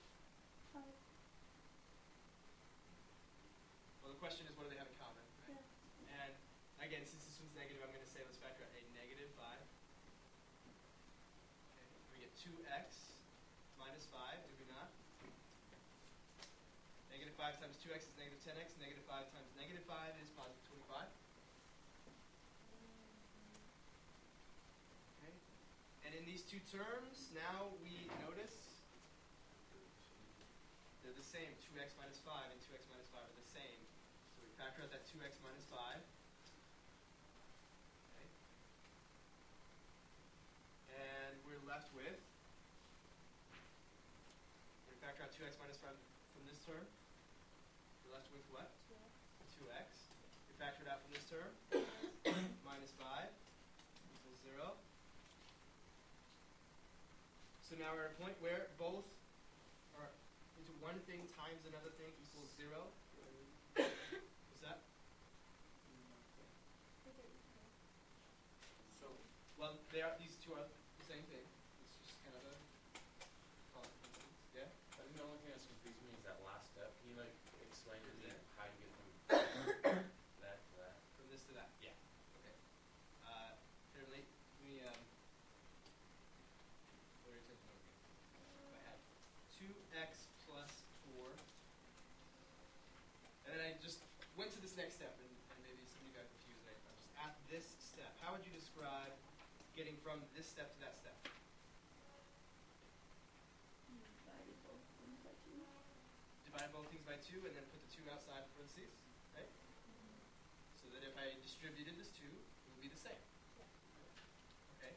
Well, the question is, what do they have in common? Right? And again, since this one's negative, I'm going to say let's factor out a negative 5. Okay. We get 2x minus 5, do we not? Negative 5 times 2x is negative 10x. Negative 5 times negative 5 is positive 25. Okay. And in these two terms, now we notice they're the same. 2x minus 5 and 2x minus 5 are the same. So we factor out that 2x minus 5. Okay. And we're left with, we factor out 2x minus 5 from this term. We're left with what? 2x. We factor it out from this term. Minus 5 equals 0. So now we're at a point where both are into one thing times another thing equals 0. What's that? So, Well, these two are the same thing. It's just kind of a consequence. Yeah? I think the only thing that's confusing me is that last step. Can you like explain to me how you get from that to that? From this to that. Yeah. Okay. Here, let me what are your attention over here? If I had 2x plus 4, and then I just went to this next step, and maybe some of you got confused. I'm just at this step. How would you describe getting from this step to that step? Divide both things by 2 and then put the 2 outside in parentheses, right? So that if I distributed this 2, it would be the same. Okay?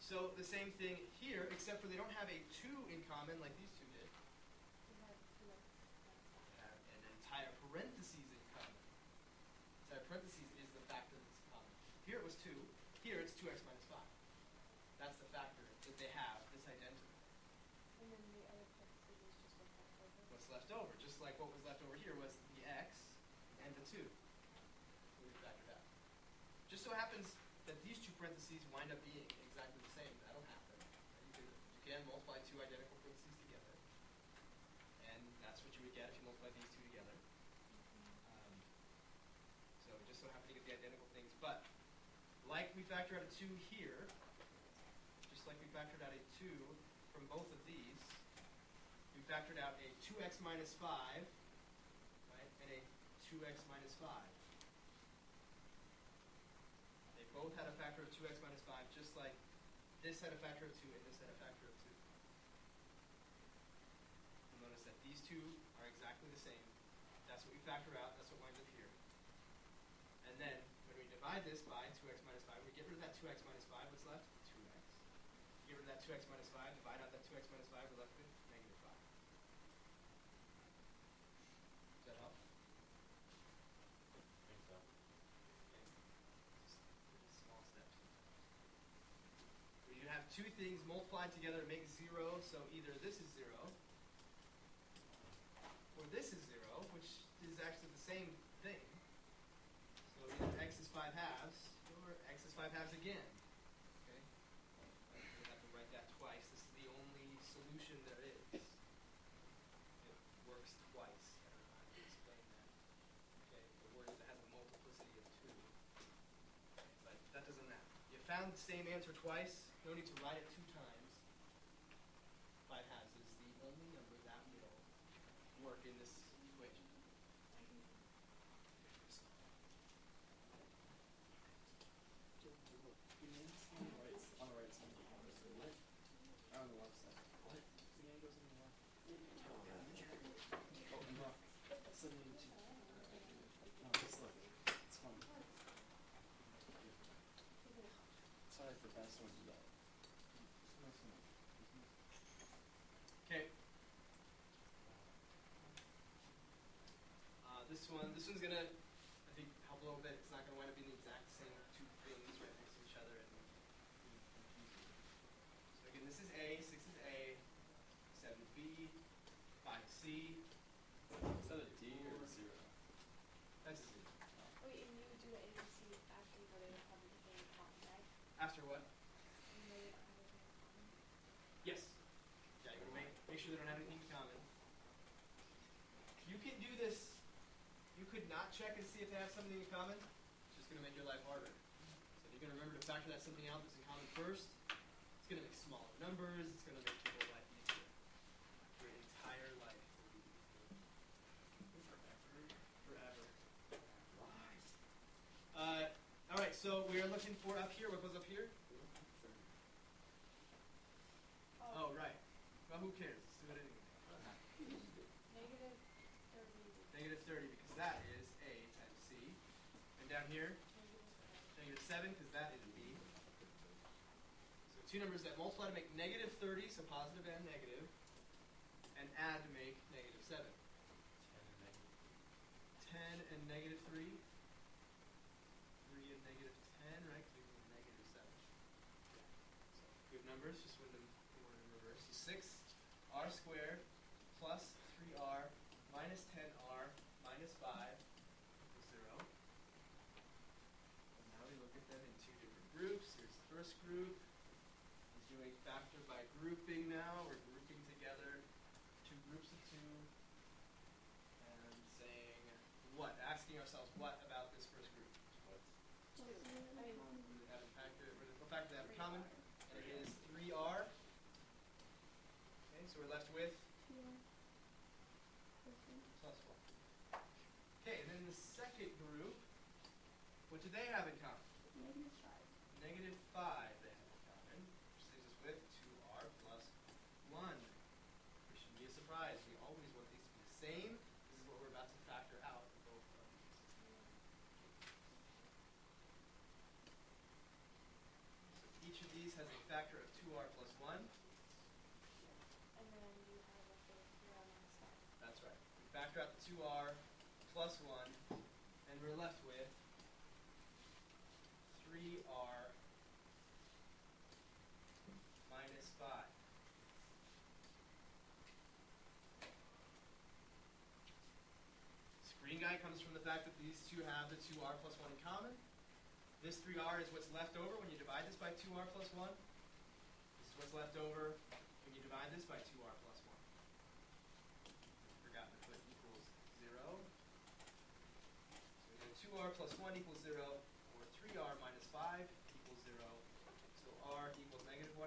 So the same thing here, except for they don't have a 2 in common like these two did. They have an entire parentheses in common. Entire parentheses is the factor that's common. Here it was 2. Here it's 2x minus 5. That's the factor that they have that's identical. And then the other parentheses is just what's left over. What's left over, just like what was left over here was the x and the 2. So we factored out. Just so happens that these two parentheses wind up being exactly the same. That'll happen. You can multiply two identical parentheses together. And that's what you would get if you multiply these two together. So we just so happen to get the identical things. But like we factor out a 2 here, just like we factored out a 2 from both of these, we factored out a 2x minus 5, right, and a 2x minus 5. They both had a factor of 2x minus 5, just like this had a factor of 2 and this had a factor of 2. You'll notice that these two are exactly the same. That's what we factor out. That's what winds up here. And then when we divide this by 2x minus 5, we get rid of that 2x minus 5. What's left? 2x. Get rid of that 2x minus 5. Divide out that 2x minus 5. We're left with negative 5. Does that help? I think so. Okay. Just really small steps. Where you have two things multiplied together to make 0, so either this is 0, or this is 0, which is actually the same thing. So either x is 5 halves, or 5/2 again. Okay? We have to write that twice. This is the only solution there is. It works twice. I don't know how to explain that. Okay, the word that has a multiplicity of 2. Okay, but that doesn't matter. You found the same answer twice. No need to write it 2 times. 5/2 is the only number that will work in this equation. On the right side. What? Or on the left side. What? The gang goes on the left. Oh, yeah. Oh, and look. 72. No, just look. It's fun. Sorry for best one to get. Okay. This one's gonna, I think, help a little bit. It's not gonna wind up being the exact same 2 things right next to each other and be confusing. So again, this is A, 6 is A, 7 is B, 5 is C. Is that a D or a 0? That's a Z. Wait, and you would do the ABC after you go to everything in common, right? After what? You know you don't have anything in common. Yes. Yeah, you gotta make sure they don't have anything in common. You can do this. You could not check and see if they have something in common. It's just gonna make your life harder. So if you're gonna remember to factor that something out that's in common first, it's gonna make smaller numbers. It's gonna make your whole life easier. Your entire life will be easier. Forever. All right. So we are looking for up here. What goes up here? Oh, right. Well, who cares? Let's do it anyway. Negative 30. Negative 30 because that is A times C. And down here, negative 7 because that is B. So 2 numbers that multiply to make negative 30, so positive and negative, and add to make negative 7. 10 and negative 3. 3 and negative 10, right? Because we need negative 7. So good numbers, just when them in reverse. So 6r squared plus 3r minus 10r minus 5 equals 0. And now we look at them in 2 different groups. Here's the first group. He's doing factor by grouping now. We're grouping together 2 groups of 2. And saying what? Asking ourselves what about this first group? What? What do they have in factor? What factor do they have in common? And it is 3r. Okay, so we're left with plus 1. Okay, and then the second group, what do they have in common? Negative 5 they have in common, which leaves us with 2r plus 1. Which shouldn't be a surprise. We always want these to be the same. This is what we're about to factor out for both of these. So each of these has a factor of 2r plus 1. And then you have like the 3R minus 5. That's right. We factor out the 2r plus 1, and we're left with 3r minus 5. Green guy comes from the fact that these two have the 2r plus 1 in common. This 3r is what's left over when you divide this by 2r plus 1. This is what's left over when you divide this by 2r plus 1. Forgotten to put equals 0. So we know 2r plus 1 equals 0, or 3r minus 5 equals 0. So r equals negative 1/2.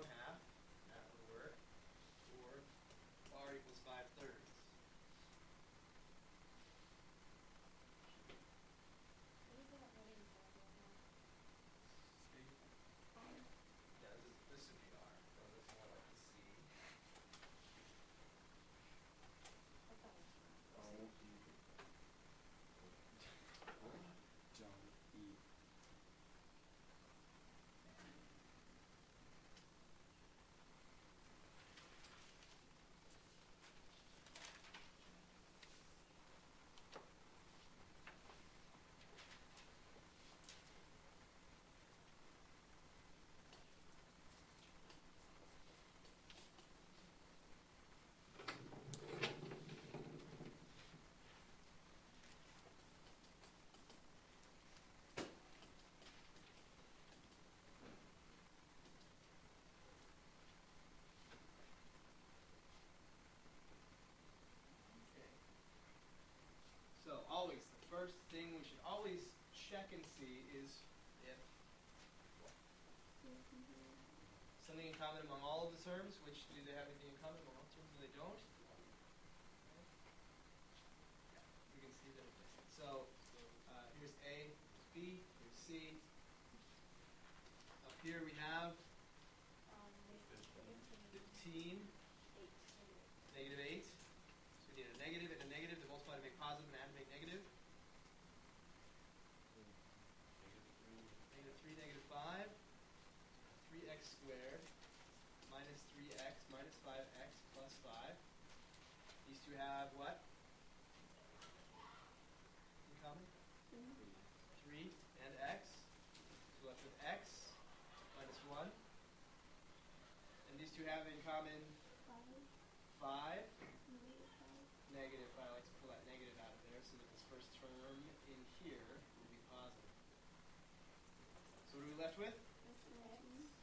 That would work. Or r equals 5/3. What is that running problem now? Yeah, this would be R. So this is more like the C. I thought it was Oh, John E. check and see is if something in common among all of the terms, which do they have anything in common among all terms, or they don't? Yeah, we can see that it doesn't. So here's A, here's B, here's C. Up here we have 15, negative 8. So we need a negative and a negative to multiply to make positive and add to make negative. Negative 3, negative 5. 3x squared minus 3x minus 5x plus 5. These two have what in common? 3 and x. So left with x minus 1. And these two have in common 5. Negative 5. I like to pull that negative out of there so that this first term in here will be positive. So what are we left with?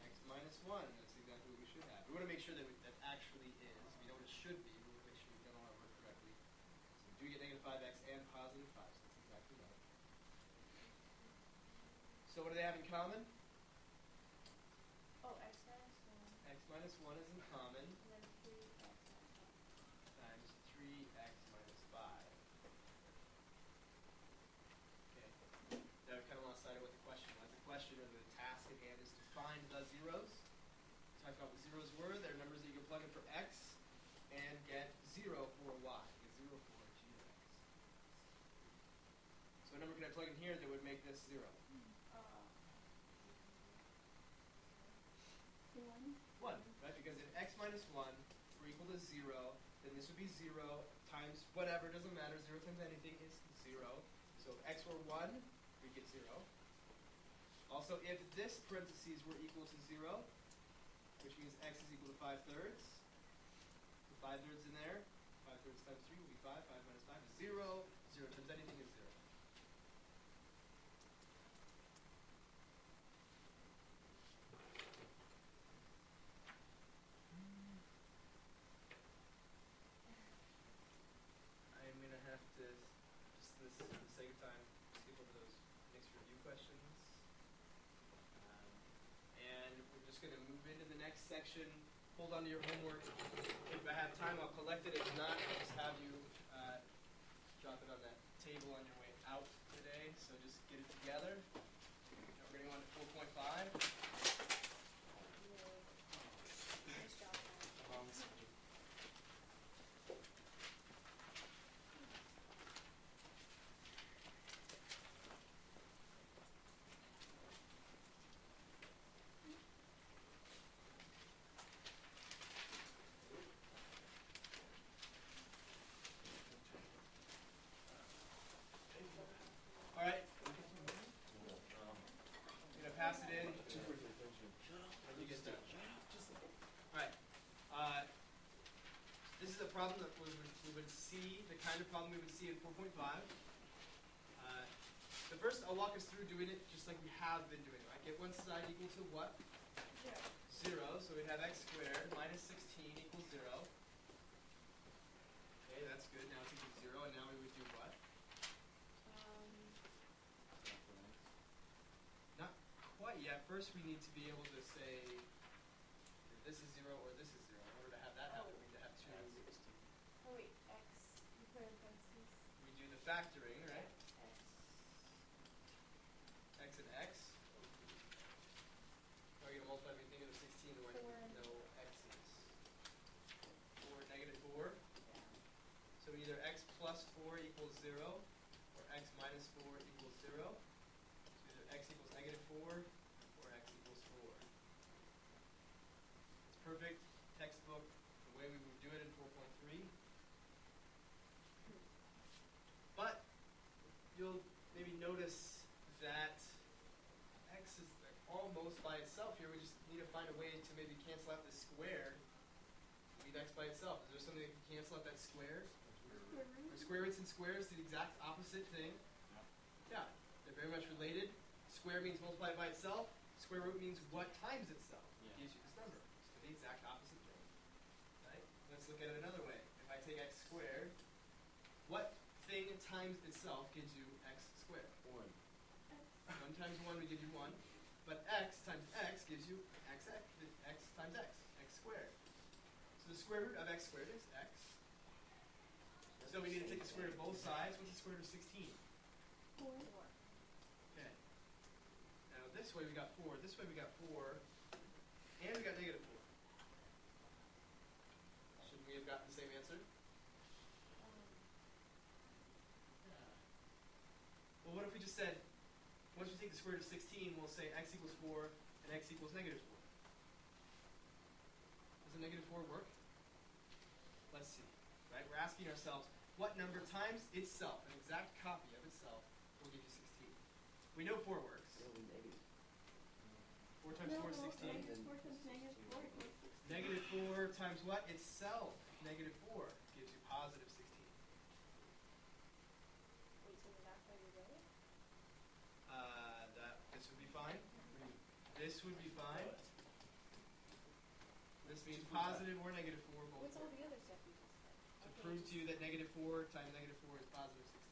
X minus 1. That's exactly what we should have. We want to make sure that that actually is. We know what it should be. We want to make sure we've done all our work correctly. So we do get negative 5x and positive 5. So that's exactly right. So what do they have in common? Oh, x minus 1. X minus 1 is in common And then 3x minus 1. times 3x minus 5. Okay. Now I've kind of lost sight of what the question was. The question or the task at hand is to find the zeros. We talked about what zeros were. They're numbers that you can plug in for x and get 0 for y. Get 0 for g of x. So what number can I plug in here that would make this 0? 1, right? Because if x minus 1 were equal to 0, then this would be 0 times whatever, doesn't matter, 0 times anything is 0. So if x were 1, we'd get 0. Also, if this parentheses were equal to 0, which means x is equal to 5 thirds, put 5 thirds in there, 5 thirds times 3 will be 5, 5 minus 5 is 0, 0 times anything is 0. I'm going to have to, just for the sake of time, skip over those next review questions. And we're just going to move into the next section. Hold on to your homework. If I have time, I'll collect it. If not, I'll just have you drop it on that table on your way out today. So just get it together. Now we're going to go on to 4.5. Nice job, Matt. All right. I'm going to pass it in. You get done. All right. This is a problem that we would see, the kind of problem we would see in 4.5. But first, I'll walk us through doing it just like we have been doing it. Right? Get one side equal to what? 0. So we'd have x squared minus 16 equals 0. Okay, that's good. Now it's equal to 0. And now we would do what? Not quite yet. First, we need to be able to say that this is 0 or this is 0. In order to have that happen, we need to have two. Oh wait, x. You put in parentheses. We do the factoring, right? X. X and x. How are you going to multiply everything into 16 when no x's? 4, negative 4. So either x plus 4 equals 0 or x minus 4 equals 0. So either x equals negative 4 or x equals 4. It's perfect textbook the way we would do it in 4.3. But you'll maybe notice that x is like almost by itself here. We just need to find a way to maybe cancel out the squared. Leave x by itself. Is there something that can cancel out that squared? Are square roots and squares the exact opposite thing? Yeah, they're very much related. Square means multiply by itself. Square root means what times itself. Yeah. Gives you this number. So the exact opposite thing. Right? Let's look at it another way. If I take x squared, what thing times itself gives you x squared? 1. X. times 1 would give you 1. But x times x gives you x times x squared. So the square root of x squared is x. So we need to take the square root of both sides. What's the square root of 16? 4. Okay. Now this way we got 4, this way we got 4, and we got negative 4. Shouldn't we have gotten the same answer? Well, what if we just said, once we take the square root of 16, we'll say x equals 4 and x equals negative 4. Does a negative 4 work? Let's see. Right? We're asking ourselves, what number times itself, an exact copy of itself, will give you 16? We know 4 works. It'll be negative. 4 times 4 is 16. Negative 4 times negative 4 equals 16. Negative 4 times what? Itself. Negative 4 gives you positive 16. Wait, so that's how you wrote it? This would be fine. This would be fine. This means positive or negative 4 both What's all work. the other stuff you just said? To prove to you that negative 4 times negative 4 is positive 16.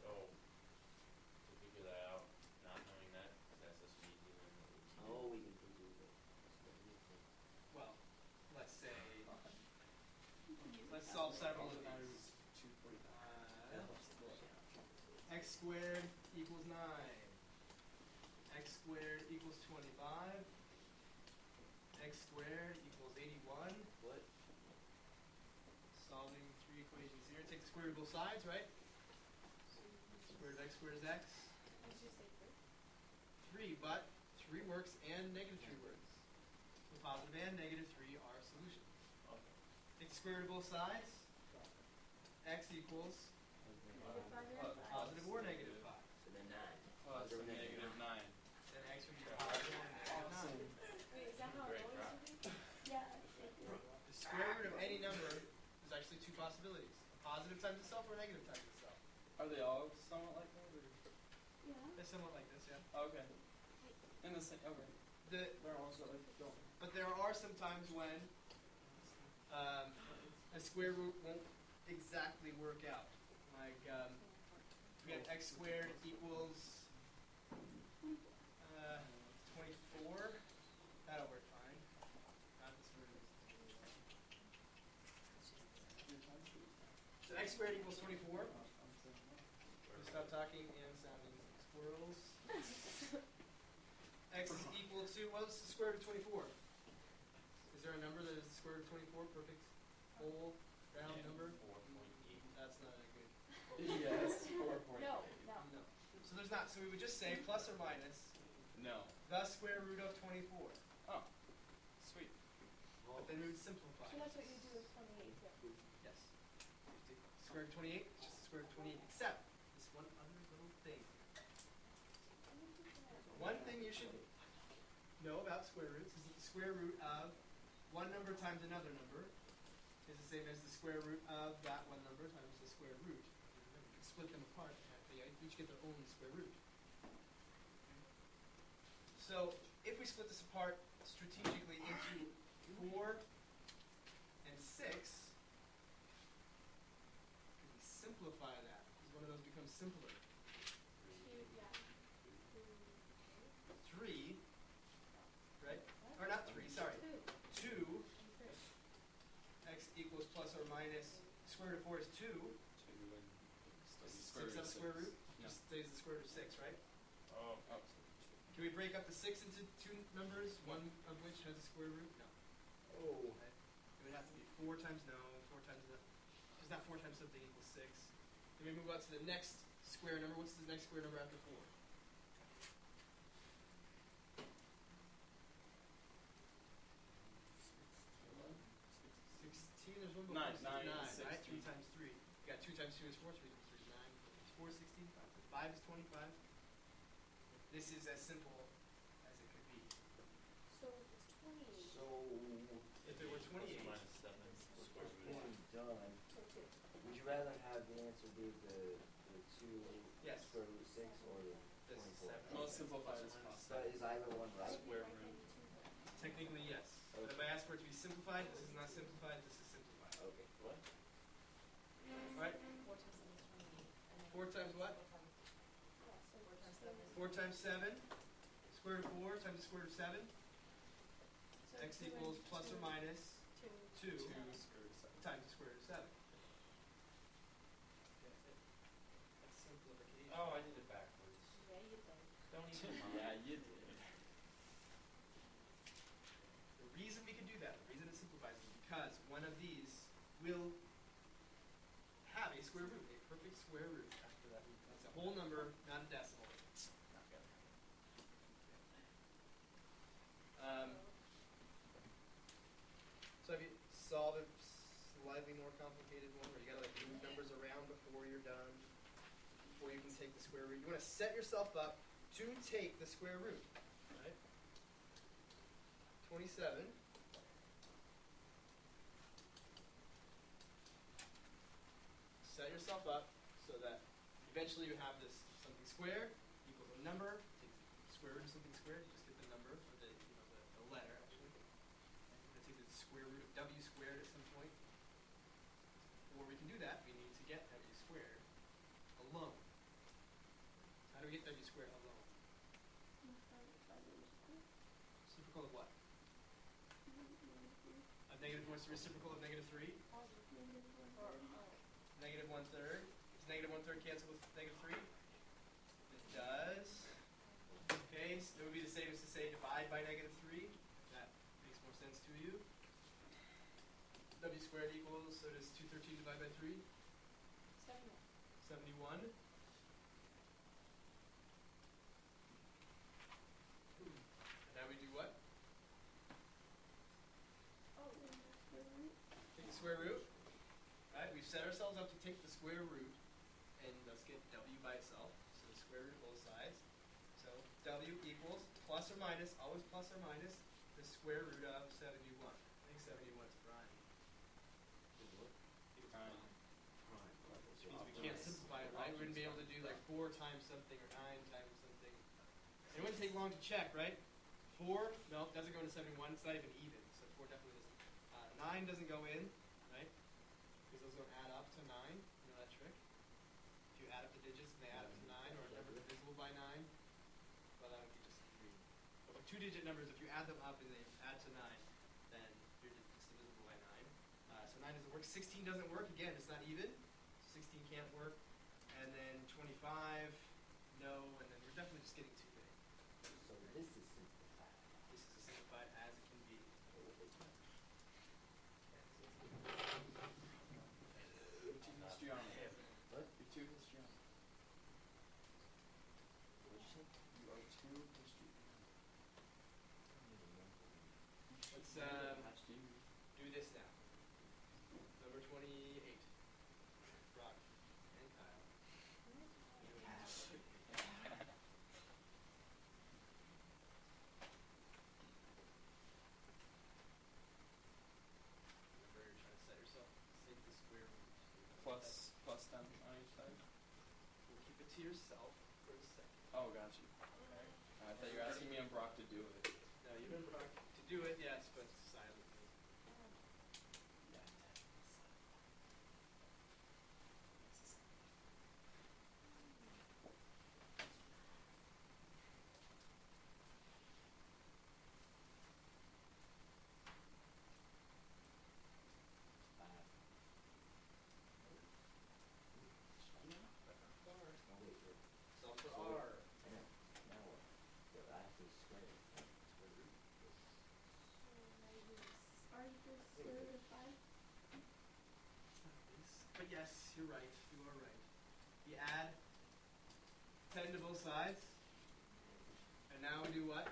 So, to figure that out, not knowing that, because that's just easy, then what would you do? Oh, we can figure it out. Well, let's say, let's solve several of these. 245. X squared equals 9. X squared equals 25. X squared equals 81. What? Solving 3 equations here. Take the square root of both sides, right? Square root of x squared is x. Did you say 3, 3? but 3 works and negative 3 works. So positive and negative 3 are solutions. Okay. Take the square root of both sides. X equals Negative 5 and 5. positive or negative 5. So then 9. Plus Or negative 9. Then x would be positive or negative 9. Wait, is that how it Great always graph. would be? Yeah. The square root of any number is actually 2 possibilities. A positive times itself or a negative times itself. Are they all somewhat like that? Or? Yeah. They're somewhat like this, yeah. Oh, okay. In the same. Okay. There They're also like don't. But there are some times when a square root won't exactly work out. Like we have x squared equals 24. That'll work fine. Not the square root. So x squared equals 24. We stop talking and sounding like squirrels. X is equal to, what's the square root of 24? Is there a number that is the square root of 24? Perfect whole round number? 4.8. That's not a good. Yes. 4.8. No, no. No. So there's not. So we would just say plus or minus No. the square root of 24. Oh. Sweet. But then we would simplify. So that's what you do with 28 too. Yes. Square root of 28 is just the square root of 28, except this one other little thing. One thing you should know about square roots is that the square root of one number times another number is the same as the square root of that one number times the square root. You can split them apart. They each get their own square root. So if we split this apart strategically into 4 and 6, could we simplify that? Because one of those becomes simpler. 3, right? Or not 3, sorry. 2, x equals plus or minus, square root of 4 is 2. 2 and 6 on the square root? No. Just stays the square root of 6, right? Oh. Oh. Can we break up the 6 into 2 numbers, one of which has a square root? No. Oh. Okay. It would have to be 4 times no, 4 times no. Because not 4 times something equals 6. Then we move on to the next square number. What's the next square number after 4? 16, there's one before 9, 9, 9, right? 3 16. times 3. You got 2 times 2 is 4, 3 times 3 is 9, 4 times 4 is 16, 5 is 25. This is as simple as it could be. So it's 28. So, If it were 28, Minus 7 square root when of we're done, So 2. would you rather have the answer be the 2 Yes. square root of 6 or the This 24? 7. Most simplified as So possible. is either one right? Square Why root. can't you choose that? Technically, yes. But if I ask for it to be simplified, this is not simplified, this is simplified. Okay. What? Right? 4 times 7 is 28. And then 4 times what? 4 times, yeah, so 4 times 7 7 is 4 times 7, square root of 4 times the square root of 7. So X 2 equals and plus or 2, minus 2 2 seven. square root of 7. times the square root of 7. That's simplification. Oh, I did it backwards. Yeah, you did. Don't even mind. Yeah, you did. The reason we can do that, the reason it simplifies is because one of these will have a square root, a perfect square root. After that, It's a whole number, not a decimal. not good. So have you solved a slightly more complicated one where you gotta like move numbers around before you're done, before you can take the square root? You wanna set yourself up to take the square root, right? 27. Set yourself up so that eventually you have this something squared equals a number. Take the square root of something squared, you just get the number, or the letter actually. And we're going to take the square root of w squared at some point. Before we can do that, we need to get w squared alone. How do we get w squared alone? Reciprocal of what? Of negative, what's the reciprocal of negative 3? Negative 1/3. Does negative 1/3 cancel with negative 3? It does. Okay, so it would be the same as to say divide by negative 3. That makes more sense to you. W squared equals, so does 213 divided by 3? 71. And now we do what? Take the square root. Right, we've set ourselves up to take the square root and thus get w by itself. So the square root of both sides. So w equals plus or minus, always plus or minus, the square root of 71. I think 71 is prime. Prime. Which means we can't simplify it, right? We wouldn't be able to do like 4 times something or 9 times something. It wouldn't take long to check, right? 4, no, doesn't go into 71. It's not even even. So 4 definitely doesn't. 9 doesn't go in, right? Because those don't add up to 9. You know that trick? If you add up the digits and they add up to 9, or a number divisible by 9, well, that would be just 3. But for 2-digit numbers, if you add them up and they add to 9, then it's divisible by 9. So 9 doesn't work. 16 doesn't work. Again, it's not even. 16 can't work. And then 25, no. And then we're definitely just getting too big. So this is simplified. This is as simplified as it can be. You're too histrionic. What? You're too histrionic. What'd you say? You are too histrionic. Let's Watch TV. do this now. Number 28. Brock and Kyle. Remember, you're trying to set yourself, take the square root. Plus 10 on each side. We'll keep it to yourself for a second. Oh, got you. Okay? I thought you were asking me and Brock to do it. No, you remember Brock. To do it, yes, but silently. Yeah. Solve for R. I know. Now what? So I have to square it. Square root. Are you the square root of 5? But yes, you're right. You are right. We add 10 to both sides. And now we do what?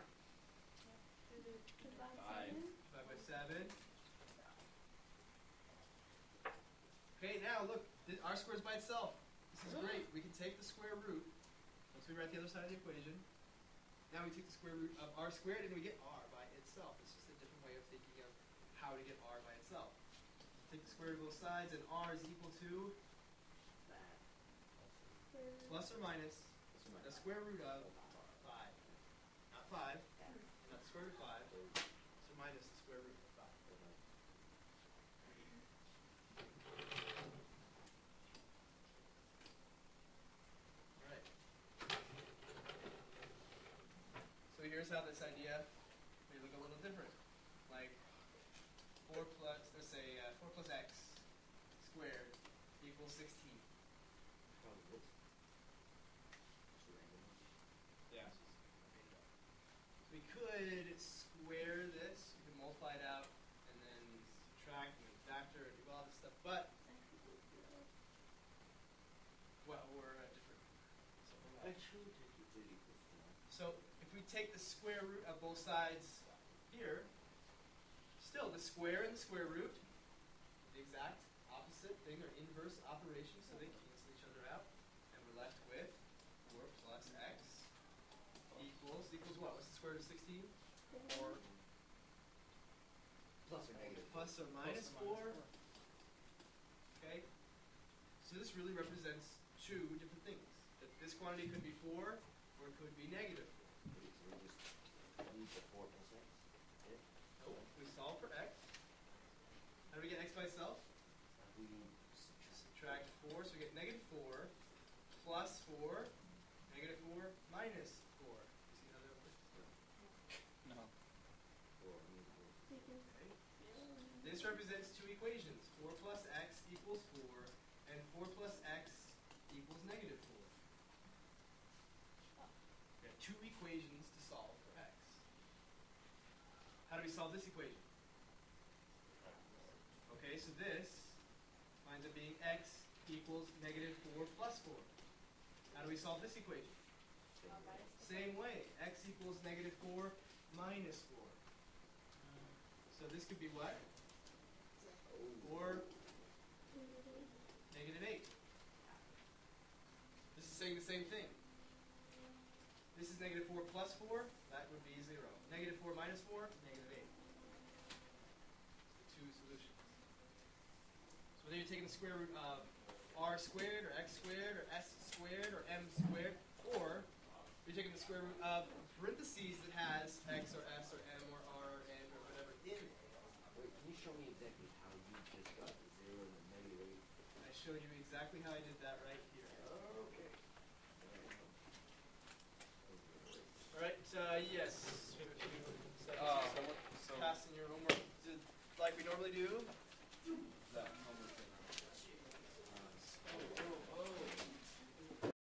Divide 5. 7? Divide by 7. Okay, now look. R squares by itself. This is great. We can take the square root. Once we write the other side of the equation. Now we take the square root of r squared and we get r by itself. It's just a different way of thinking of how to get r by itself. Take the square root of both sides and r is equal to That. Square root. plus or minus That's my the square root of 5. 5. Not 5, Yeah. not the square root of 5. So minus the square root of 5. Alright. here's how this idea may look a little different. Like 4 plus, let's say 4 plus x squared equals 16. Yeah. We could square this, we could multiply it out, and then subtract and then factor and do all this stuff, but, well, we're at different. So if we take the square root of both sides here, still the square and the square root, the exact opposite thing or inverse operation, so they cancel each other out, and we're left with 4 plus x equals what? What's the square root of 16? 4 Plus or negative. plus or minus 4. Okay? So this really represents two different things. That this quantity could be 4 or it could be negative 4. Wait, so we just leave the 4 plus x? Yeah. Nope. We solve for x. How do we get x by itself? We Subtract 4, so we get negative 4 plus 4, negative 4 minus 4. You see how that works? No. 4, negative 4. Okay. This represents two equations. 4 plus x equals 4, and 4 plus x equals negative 4. We have two equations to solve for x. How do we solve this equation? Okay, so this winds up being x equals negative 4 plus 4. How do we solve this equation? Same way. X equals negative 4 minus 4. So this could be what? Or negative 8. This is saying the same thing. This is negative 4 plus 4. That would be 0. Negative 4 minus 4, negative 8. The two solutions. So whether you're taking the square root of r squared or x squared or s squared or m squared, or you're taking the square root of parentheses that has x or s or m or r or n or whatever in it. Wait, can you show me exactly how you just got the 0 and the negative 8? I show you exactly how I did that right here. Okay. Alright, yes. We have a few seconds Oh, to so pass in your homework. Like we normally do. that